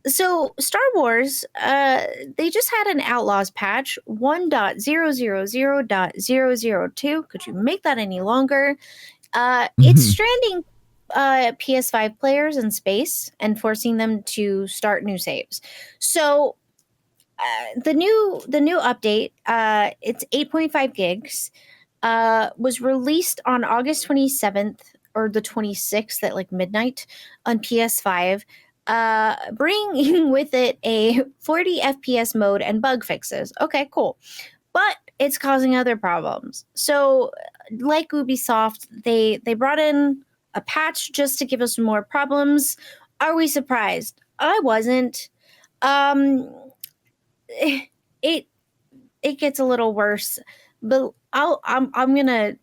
So Star Wars, they just had an Outlaws patch 1.000.002. Could you make that any longer? It's stranding PS5 players in space and forcing them to start new saves. So the new update, it's 8.5 gigs, was released on August 27th or the 26th at midnight on PS5, bringing with it a 40 FPS mode and bug fixes. Okay, cool. But it's causing other problems. So like Ubisoft, they brought in a patch just to give us more problems. Are we surprised? I wasn't. It gets a little worse, but I'm gonna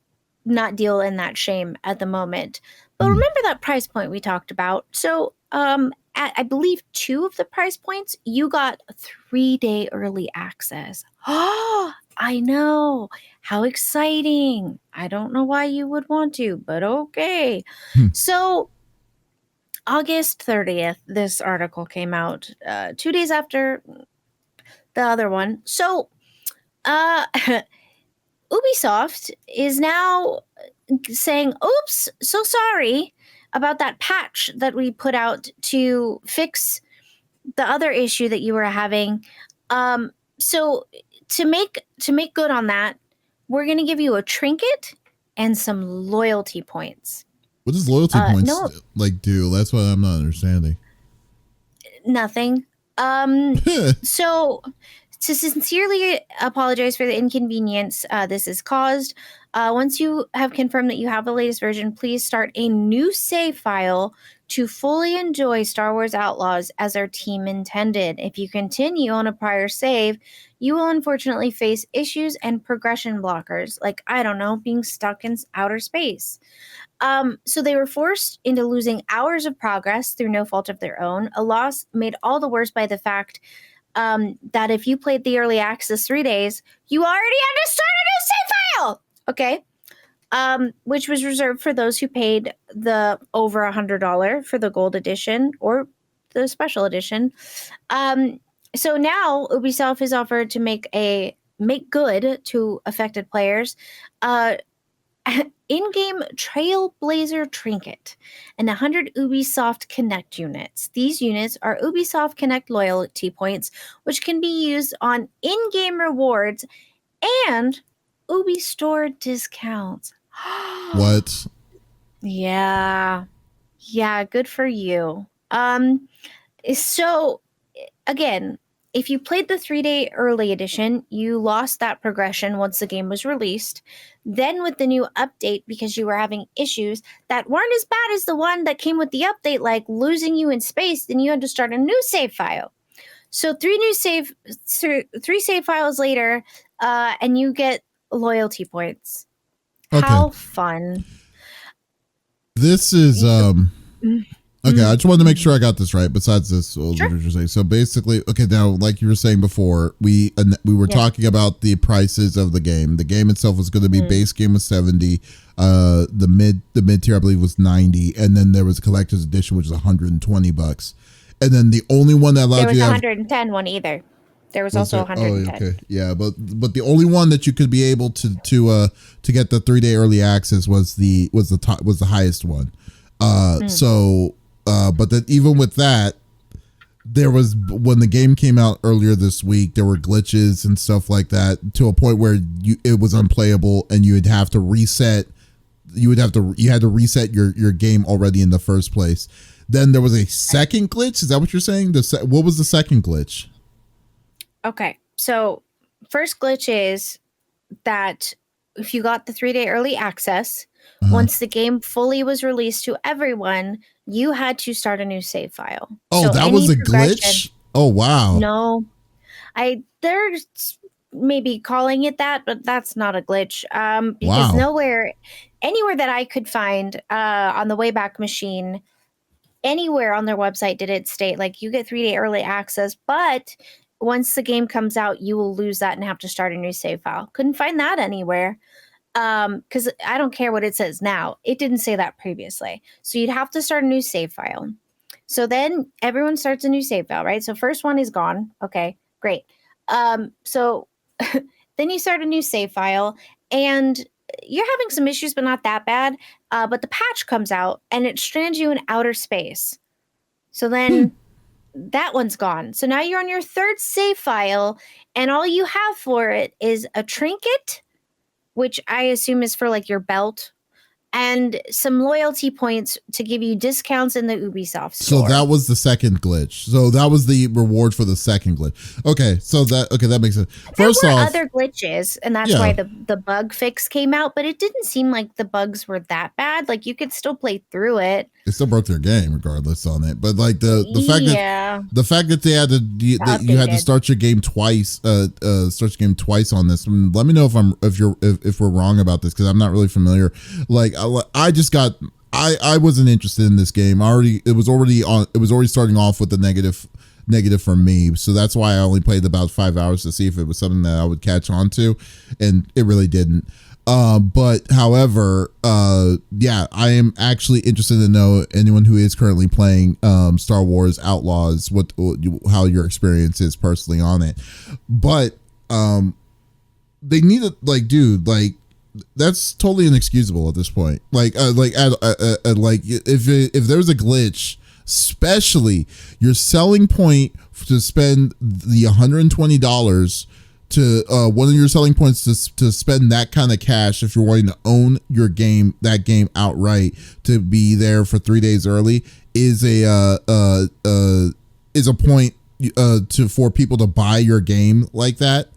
not deal in that shame at the moment. But remember that price point we talked about. So at I believe 2 of the price points, you got 3-day early access. Oh, I know. How exciting. I don't know why you would want to, but okay. So August 30th, this article came out, 2 days after the other one. So, Ubisoft is now saying, oops, so sorry about that patch that we put out to fix the other issue that you were having. So to make good on that, we're going to give you a trinket and some loyalty points. What does loyalty points do? That's what I'm not understanding. Nothing. So to sincerely apologize for the inconvenience this has caused, once you have confirmed that you have the latest version, please start a new save file to fully enjoy Star Wars Outlaws as our team intended. If you continue on a prior save, you will unfortunately face issues and progression blockers, like, I don't know, being stuck in outer space. So they were forced into losing hours of progress through no fault of their own, a loss made all the worse by the fact that if you played the early access 3 days, you already had to start a new save file. Okay. Which was reserved for those who paid the over $100 for the gold edition or the special edition. So now Ubisoft has offered to make good to affected players in-game Trailblazer trinket and 100 Ubisoft Connect units. These units are Ubisoft Connect loyalty points, which can be used on in-game rewards and Ubi Store discounts. What? Yeah, good for you. So again, if you played the 3-day early edition, you lost that progression once the game was released. Then with the new update, because you were having issues that weren't as bad as the one that came with the update, like losing you in space, then you had to start a new save file. So 3 save files later, and you get loyalty points. Okay. How fun. This is okay, I just wanted to make sure I got this right. Besides this, sure. So basically, okay, now like you were saying before, we were talking about the prices of the game. The game itself was going to be base game was $70, the mid tier I believe was $90, and then there was a collector's edition which was $120. And then the only one that allowed there was you 110 one either. There was also 110. Oh, okay, yeah, but the only one that you could be able to get the 3-day early access was the highest one. So. But then even with that, there was, when the game came out earlier this week, there were glitches and stuff like that to a point where it was unplayable and you had to reset your game already in the first place. Then there was a second glitch. Is that what you're saying? What was the second glitch? Okay. So first glitch is that if you got the 3-day early access, once the game fully was released to everyone, you had to start a new save file. Oh, so that was a glitch? Oh, wow. No. They're maybe calling it that, but that's not a glitch. Because anywhere that I could find on the Wayback Machine, anywhere on their website did it state, like, you get 3-day early access, but once the game comes out, you will lose that and have to start a new save file. Couldn't find that anywhere. Because I don't care what it says now. It didn't say that previously. So you'd have to start a new save file. So then everyone starts a new save file, right? So first one is gone. Okay, great. So then you start a new save file and you're having some issues, but not that bad. But the patch comes out and it strands you in outer space. So then that one's gone. So now you're on your third save file and all you have for it is a trinket, which I assume is for like your belt, and some loyalty points to give you discounts in the Ubisoft store. So that was the second glitch. So that was the reward for the second glitch. Okay, that makes sense. First there were off, other glitches, and that's why the bug fix came out, but it didn't seem like the bugs were that bad. Like, you could still play through it. It still broke their game regardless on it. But like the fact that they had you had to start your game twice, on this. I mean, let me know if we're wrong about this, because I'm not really familiar. Like, I wasn't interested in this game. It was already starting off with the negative for me. So that's why I only played about 5 hours to see if it was something that I would catch on to, and it really didn't. But however, yeah, I am actually interested to know anyone who is currently playing Star Wars Outlaws, how your experience is personally on it. But they need to, like, dude, like, that's totally inexcusable at this point. Like if there's a glitch, especially your selling point to spend the $120 to one of your selling points to spend that kind of cash if you're wanting to own that game outright, to be there for 3 days early is a point for people to buy your game like that.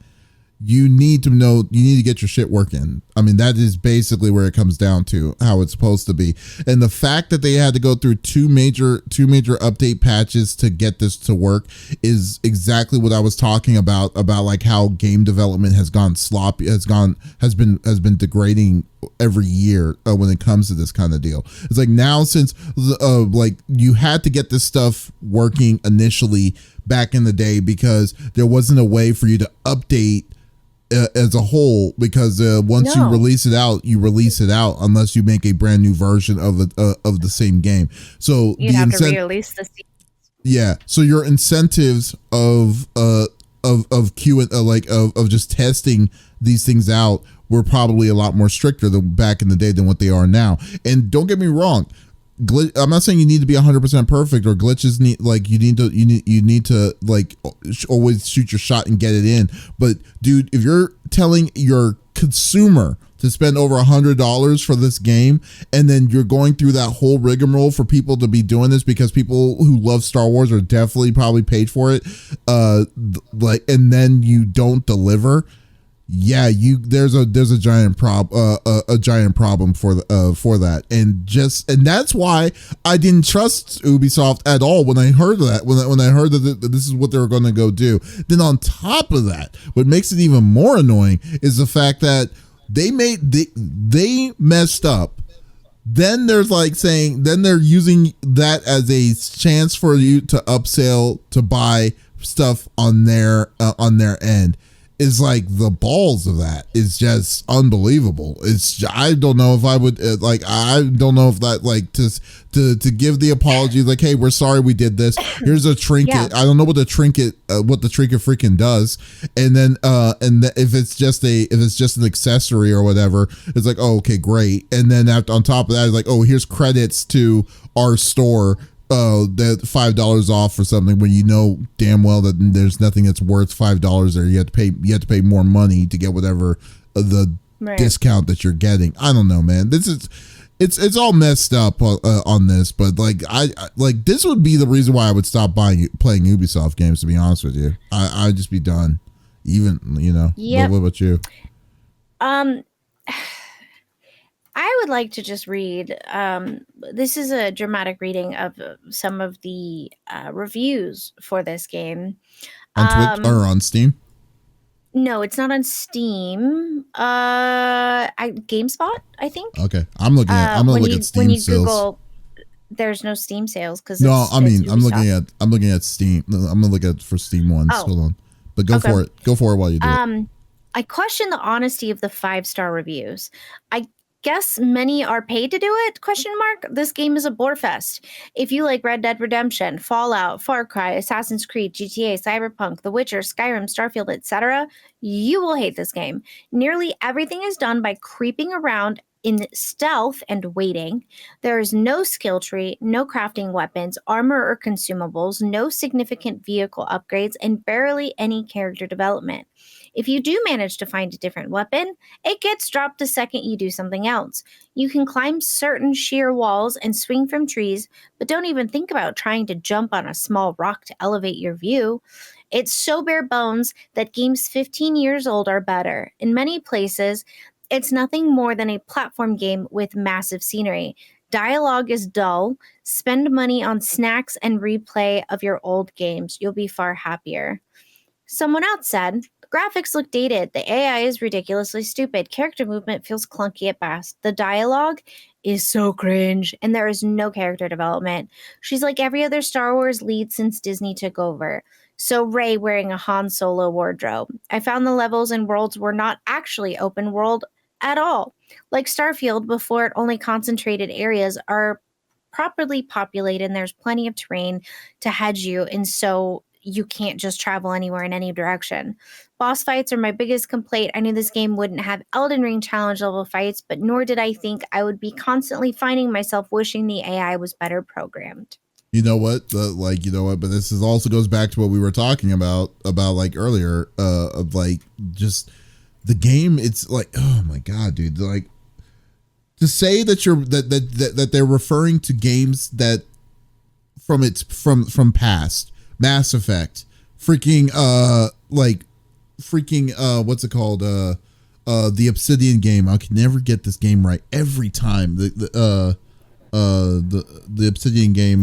You need to get your shit working. I mean, that is basically where it comes down to, how it's supposed to be. And the fact that they had to go through two major update patches to get this to work is exactly what I was talking about like how game development has gone sloppy, has been degrading every year when it comes to this kind of deal. It's like, now, since like you had to get this stuff working initially back in the day, because there wasn't a way for you to update as a whole, because once you release it out unless you make a brand new version of the same game. So you'd have to re-release the season. Yeah, so your incentives of just testing these things out were probably a lot more stricter than back in the day than what they are now. And don't get me wrong, I'm not saying you need to be 100% perfect, or glitches you need to like always shoot your shot and get it in. But dude, if you're telling your consumer to spend over $100 for this game, and then you're going through that whole rigmarole for people to be doing this because people who love Star Wars are definitely probably paid for it, and then you don't deliver, yeah, there's a giant problem for that, and that's why I didn't trust Ubisoft at all when I heard that when I heard that this is what they were going to go do. Then on top of that, what makes it even more annoying is the fact that they messed up. Then there's like saying, then they're using that as a chance for you to upsell, to buy stuff on their end. Is like, the balls of that is just unbelievable. I don't know if I would I don't know if that, like, to give the apology, like, hey, we're sorry we did this, here's a trinket. Yeah. I don't know what the trinket freaking does. And then if it's just an accessory or whatever, it's like, oh, okay, great. And then on top of that, it's like, oh, here's credits to our store, that $5 off for something, when you know damn well that there's nothing that's worth $5 there. You have to pay more money to get whatever the discount that you're getting. I don't know, man. It's all messed up on this, but like I this would be the reason why I would stop playing Ubisoft games, to be honest with you. I'd just be done. Even, Yep. What about you? I would like to just read, this is a dramatic reading of some of the reviews for this game. On Twitch or on Steam? No, it's not on Steam. GameSpot, I think. Okay, I'm looking at Steam when you sales. Google, there's no Steam sales because I'm looking at Steam. I'm gonna look at for Steam ones. Oh. Hold on, but go for it. Go for it while you do it. I question the honesty of the 5-star reviews. I guess many are paid to do it? ? This game is a bore fest. If you like Red Dead Redemption, Fallout, Far Cry, Assassin's Creed, GTA, Cyberpunk, The Witcher, Skyrim, Starfield, etc., you will hate this game. Nearly everything is done by creeping around in stealth and waiting. There is no skill tree, no crafting weapons, armor or consumables, no significant vehicle upgrades, and barely any character development. If you do manage to find a different weapon, it gets dropped the second you do something else. You can climb certain sheer walls and swing from trees, but don't even think about trying to jump on a small rock to elevate your view. It's so bare bones that games 15 years old are better. In many places, it's nothing more than a platform game with massive scenery. Dialogue is dull. Spend money on snacks and replay of your old games. You'll be far happier. Someone else said, graphics look dated. The AI is ridiculously stupid. Character movement feels clunky at best. The dialogue is so cringe, and there is no character development. She's like every other Star Wars lead since Disney took over. So Rey wearing a Han Solo wardrobe. I found the levels and worlds were not actually open world at all. Like Starfield, before it only concentrated areas are properly populated and there's plenty of terrain to hedge you, and so you can't just travel anywhere in any direction. Boss fights are my biggest complaint. I knew this game wouldn't have Elden Ring challenge level fights, but nor did I think I would be constantly finding myself wishing the AI was better programmed. You know what? But this is also goes back to what we were talking about like earlier, of like just the game. It's like, oh my God, dude. Like, to say that that they're referring to games that from past, Mass Effect, what's it called? The Obsidian game. I can never get this game right every time. The Obsidian game.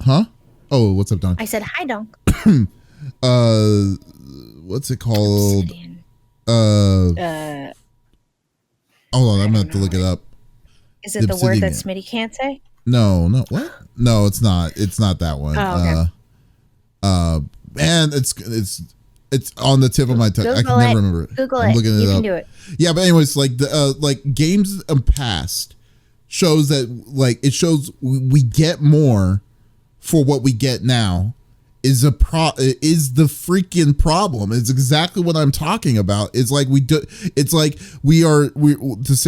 Huh? Oh, what's up, Don? I said hi, Donk. What's it called? Obsidian. Hold on, I'm gonna have to look it up. Is it the word that Smitty can't say? No, what? No, it's not. It's not that one. Oh, okay. And it's on the tip of my tongue. I can never remember it. Google it. You can do it. Yeah, but anyways, like the games past shows that, like, it shows we get more for what we get now is the freaking problem. It's exactly what I'm talking about. It's like we to say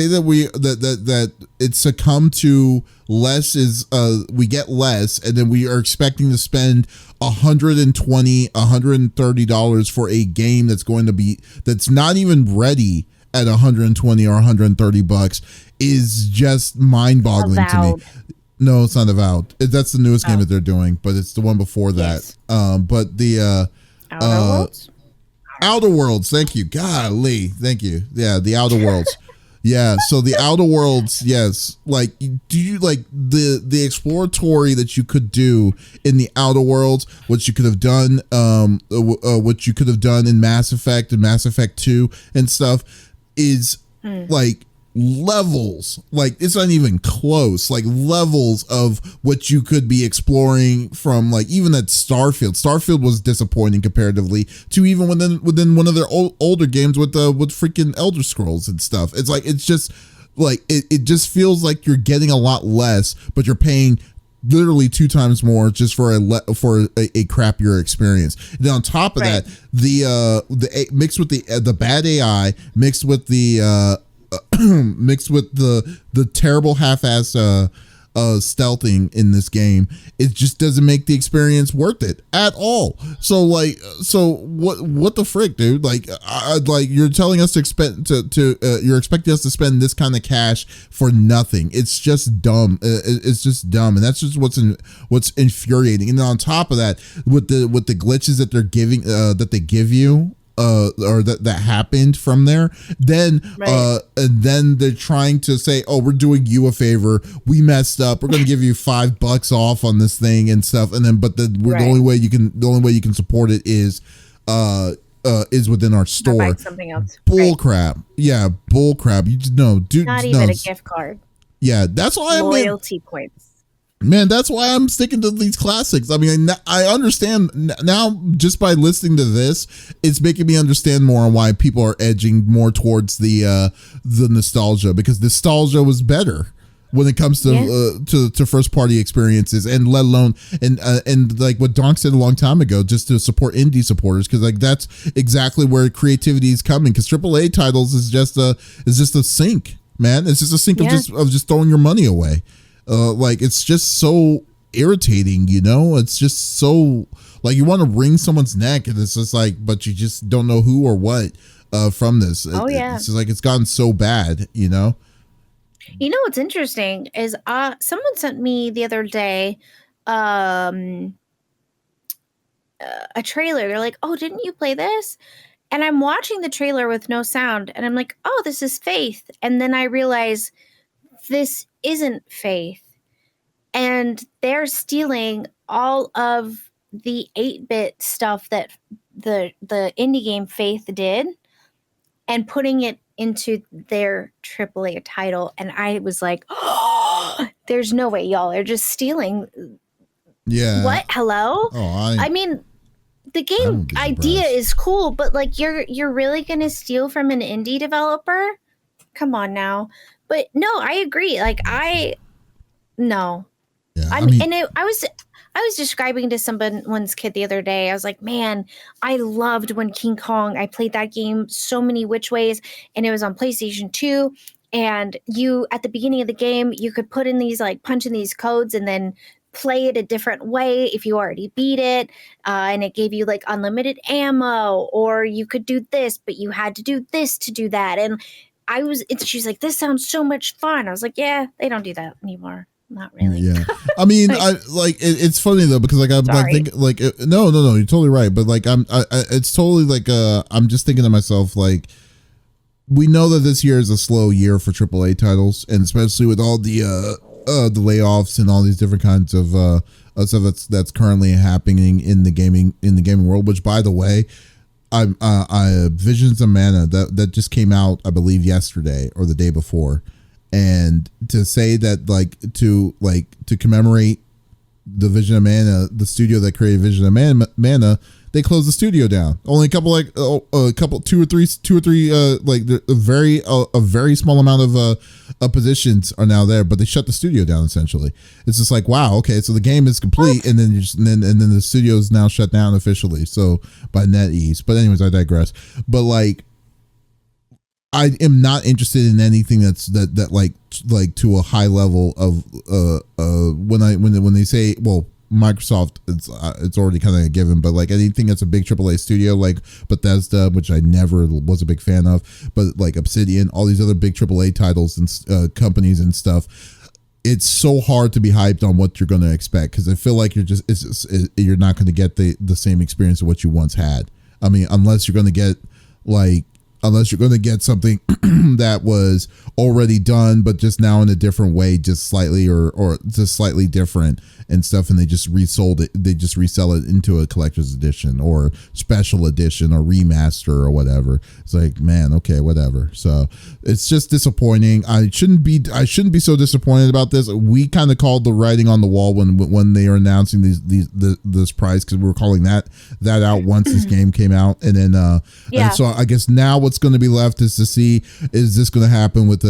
that it's succumbed to less is we get less, and then we are expecting to spend $130 for a game that's not even ready at 120 or 130 bucks is just mind-boggling to me. No, it's not Avowed. That's the newest game that they're doing, but it's the one before that. Yes. But the Outer Worlds? Outer Worlds, thank you. Golly, thank you. Yeah, the Outer Worlds. Yeah, so the Outer Worlds, yes. Like, do you like the exploratory that you could do in the Outer Worlds, what you could have done, what you could have done in Mass Effect and Mass Effect 2 and stuff is like levels, like it's not even close, like levels of what you could be exploring from, like, even at Starfield was disappointing comparatively to even within one of their older games with freaking Elder Scrolls and stuff. It's like, it's just like it just feels like you're getting a lot less, but you're paying literally 2 times more just for a crappier experience. And then on top of that, the mixed with the bad AI, mixed with the terrible half-ass stealthing in this game, it just doesn't make the experience worth it at all. So what the frick, dude? Like, like, you're telling us to expect you're expecting us to spend this kind of cash for nothing. It's just dumb. It's just dumb, and that's just what's infuriating. And then on top of that, with the glitches that they're giving, that they give you, or that happened from there, then and then they're trying to say, oh, we're doing you a favor, we messed up, we're gonna give you $5 off on this thing and stuff, and then the only way you can support it is within our store. Something else. Bull crap. Yeah, bull crap. You just no, dude. Not even a gift card. Yeah, that's why loyalty points. Man, that's why I'm sticking to these classics. I mean, I understand now just by listening to this, it's making me understand more on why people are edging more towards the nostalgia, because nostalgia was better when it comes to first party experiences, and let alone and like what Donk said a long time ago, just to support indie supporters, because like that's exactly where creativity is coming. Because AAA titles is just a sink, man. It's just a sink of just throwing your money away. Like, it's just so irritating, you know? It's just so, like, you want to wring someone's neck, and it's just like, but you just don't know who or what from this. It's just like, it's gotten so bad, you know? You know what's interesting is someone sent me the other day a trailer. They're like, oh, didn't you play this? And I'm watching the trailer with no sound, and I'm like, oh, this is Faith. And then I realize this isn't Faith, and they're stealing all of the 8-bit stuff that the indie game Faith did and putting it into their AAA title. And I was like, oh, there's no way y'all are just stealing. Yeah. What? Hello? Oh, I mean, the game idea is cool, but like, you're really gonna steal from an indie developer? come on now. But no, I agree. Like no. Yeah, I mean, and I was describing to someone's kid the other day. I was like, man, I loved when King Kong. I played that game so many which ways, and it was on PlayStation 2. And you, at the beginning of the game, you could put in these, like, punch in these codes and then play it a different way if you already beat it. And it gave you, like, unlimited ammo, or you could do this, but you had to do this to do that. And she's like, this sounds so much fun. I was like, yeah, they don't do that anymore. Not really. Yeah, I mean, it's funny though, because like I think like no, you're totally right. But like it's totally like I'm just thinking to myself, like, we know that this year is a slow year for AAA titles, and especially with all the layoffs and all these different kinds of stuff that's currently happening in the gaming world. Which, by the way, I Visions of Mana that just came out, I believe, yesterday or the day before. And to say that, to commemorate the Vision of Mana, the studio that created Vision of Mana, they closed the studio down. Only two or three, a very small amount of positions are now there, but they shut the studio down essentially. It's just like, wow, okay, so the game is complete, and then the studio is now shut down officially. So by NetEase. But anyways, I digress. But like, I am not interested in anything that like to a high level of when they say, well, Microsoft, it's already kind of a given, but like anything that's a big AAA studio like Bethesda, which I never was a big fan of, but like Obsidian, all these other big AAA titles and companies and stuff, it's so hard to be hyped on what you're going to expect, because I feel like you're not going to get the same experience of what you once had. I mean, unless you're going to get something that was already done, but just now in a different way, just slightly or just slightly different and stuff, and they just resold it. They just resell it into a collector's edition or special edition or remaster or whatever. It's like, man, okay, whatever. So it's just disappointing. I shouldn't be so disappointed about this. We kind of called the writing on the wall when they are announcing this price, because we were calling that out once this game came out, and then and so I guess now what's going to be left is to see, is this going to happen with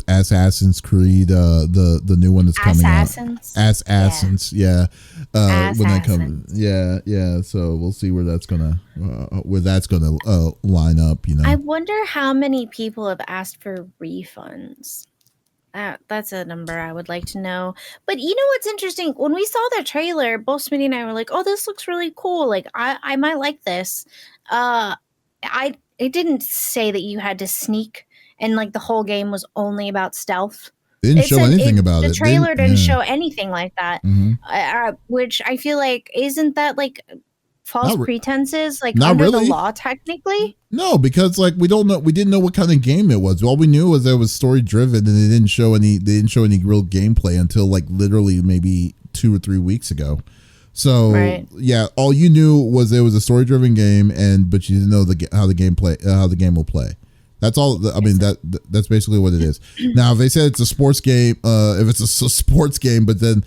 Assassin's Creed, the new one that's coming out. Assassins, yeah. When that comes, yeah. So we'll see where that's gonna line up. You know, I wonder how many people have asked for refunds. That's a number I would like to know. But you know what's interesting? When we saw the trailer, both Smitty and I were like, "Oh, this looks really cool. Like, I might like this." It didn't say that you had to sneak, and like the whole game was only about stealth. They didn't show anything about it. The trailer didn't show anything like that, which I feel like, isn't that like false pretenses, like under the law technically? No, because like we didn't know what kind of game it was. All we knew was that it was story driven, and they didn't show any real gameplay until like literally maybe 2 or 3 weeks ago. So yeah, all you knew was it was a story driven game, but you didn't know how the game will play. That's all. I mean, that's basically what it is. Now, if they said it's a sports game, if it's a sports game, but then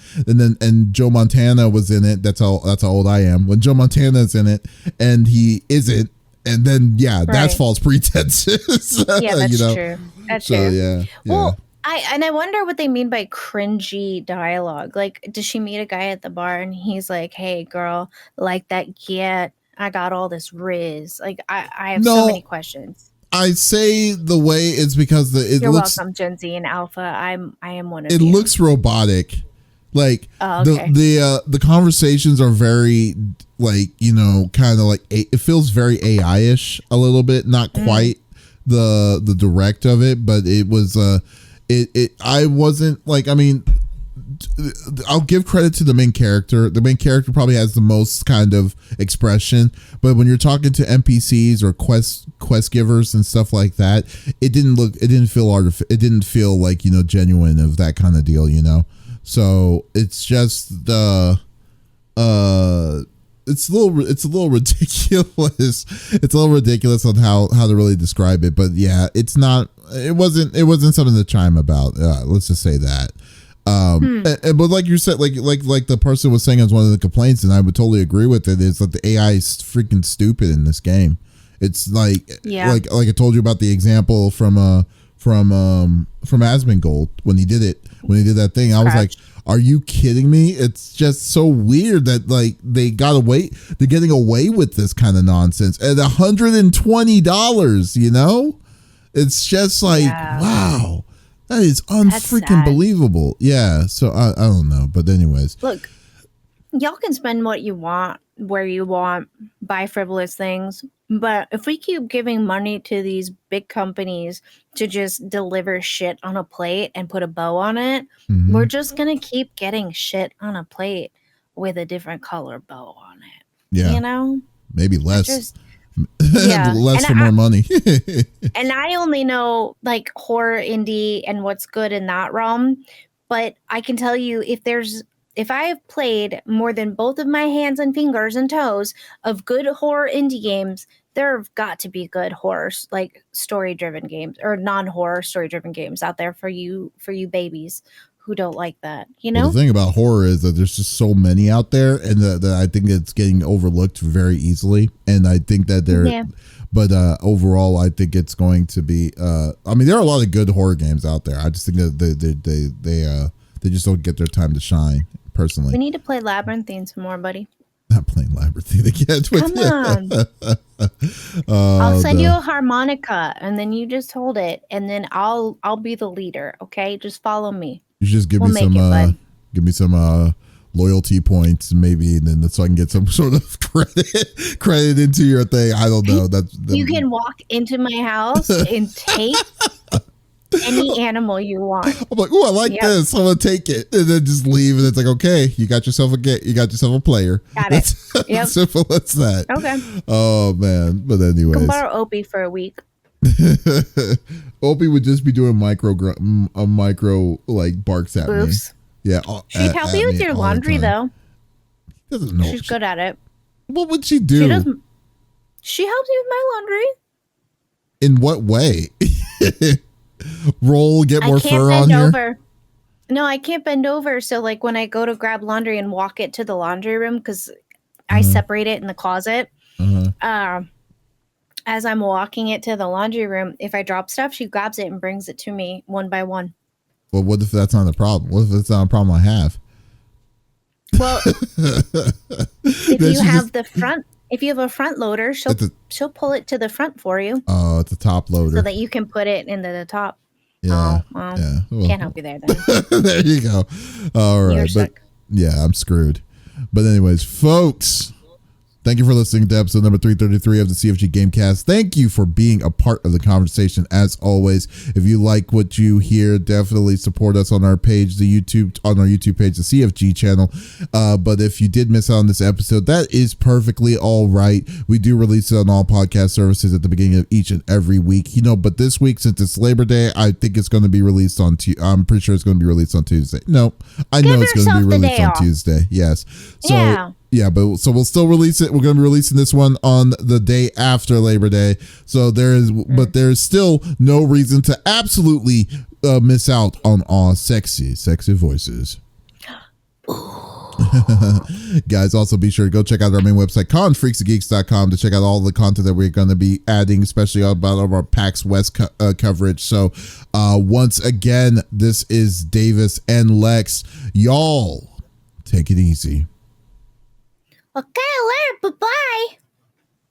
Joe Montana was in it, that's how old I am. When Joe Montana's in it and he isn't, and then that's false pretenses. Yeah, that's true. That's true. Yeah. Well, I wonder what they mean by cringy dialogue. Like, does she meet a guy at the bar and he's like, "Hey, girl, like that? Get, I got all this riz." Like, I have so many questions. I say the way it's because You're welcome, Gen Z and Alpha. I am one of you. It looks robotic. Like the conversations are very like, kind of like it feels very AI-ish a little bit, not quite the direct of it, but it was I wasn't like, I mean, I'll give credit to the main character. The main character probably has the most kind of expression, but when you're talking to NPCs or quest givers and stuff like that, it didn't feel like, genuine of that kind of deal, So it's just it's a little ridiculous. It's a little ridiculous on how to really describe it, but yeah, it wasn't something to chime about. Let's just say that. But like you said, like the person was saying as one of the complaints, and I would totally agree with it, is that the AI is freaking stupid in this game. It's like I told you about the example from Asmongold when he did that thing. I was like, are you kidding me? It's just so weird that like they're getting away with this kind of nonsense at $120, you know? It's just like, wow, that is unfreaking believable. Yeah. So I don't know. But anyways, look, y'all can spend what you want, where you want, buy frivolous things. But if we keep giving money to these big companies to just deliver shit on a plate and put a bow on it, we're just going to keep getting shit on a plate with a different color bow on it. Yeah. You know? Maybe less. Less for more money. And I only know like horror, indie, and what's good in that realm. But I can tell you if I have played more than both of my hands and fingers and toes of good horror indie games, there have got to be good horror, like story-driven games or non-horror story-driven games out there for you babies who don't like that, you know? Well, the thing about horror is that there's just so many out there, and that I think it's getting overlooked very easily. And I think that but overall, I think it's going to be. I mean, there are a lot of good horror games out there. I just think that they just don't get their time to shine. Personally, we need to play Labyrinthine some more, buddy. Not playing Labyrinthine again. Come on. I'll send you a harmonica, and then you just hold it, and then I'll be the leader. Okay, just follow me. You just give me some loyalty points, maybe, and then so I can get some sort of credit into your thing. I don't know. You can walk into my house and take any animal you want. I'm like, oh, I like this. I'm gonna take it, and then just leave. And it's like, okay, you got yourself a player. Got it. Yep. Simple as that. Okay. Oh man, but anyways, can borrow Opie for a week. Opie would just be doing micro like barks at Boofs. me. Yeah, she'd help you with your laundry though. Doesn't know. She's good at it. What would she do? She helps you with my laundry. In what way? Roll, get more fur on here. No, I can't bend over. So like when I go to grab laundry and walk it to the laundry room, because I separate it in the closet. As I'm walking it to the laundry room, if I drop stuff, she grabs it and brings it to me one by one. Well, what if that's not a problem? What if it's not a problem I have? Well, if you have a front loader, she'll pull it to the front for you. Oh, it's a top loader. So that you can put it into the top. Yeah. Well, can't help you there then. There you go. All right. You're stuck. Yeah, I'm screwed. But anyways, folks, thank you for listening to episode number 333 of the CFG Game Cast. Thank you for being a part of the conversation as always. If you like what you hear, definitely support us on our page, on our YouTube page, the CFG channel. But if you did miss out on this episode, that is perfectly all right. We do release it on all podcast services at the beginning of each and every week. But this week, since it's Labor Day, I think it's going to be released on I'm pretty sure it's going to be released on Tuesday. No, I know it's going to be released on Tuesday. Yes. So yeah, but so we'll still release it. We're going to be releasing this one on the day after Labor Day. So there's still no reason to absolutely miss out on our sexy voices. Guys, also be sure to go check out our main website, confreaksandgeeks.com, to check out all the content that we're going to be adding, especially about our PAX West coverage. So once again, this is Davis and Lex. Y'all, take it easy. Okay, later. Bye-bye.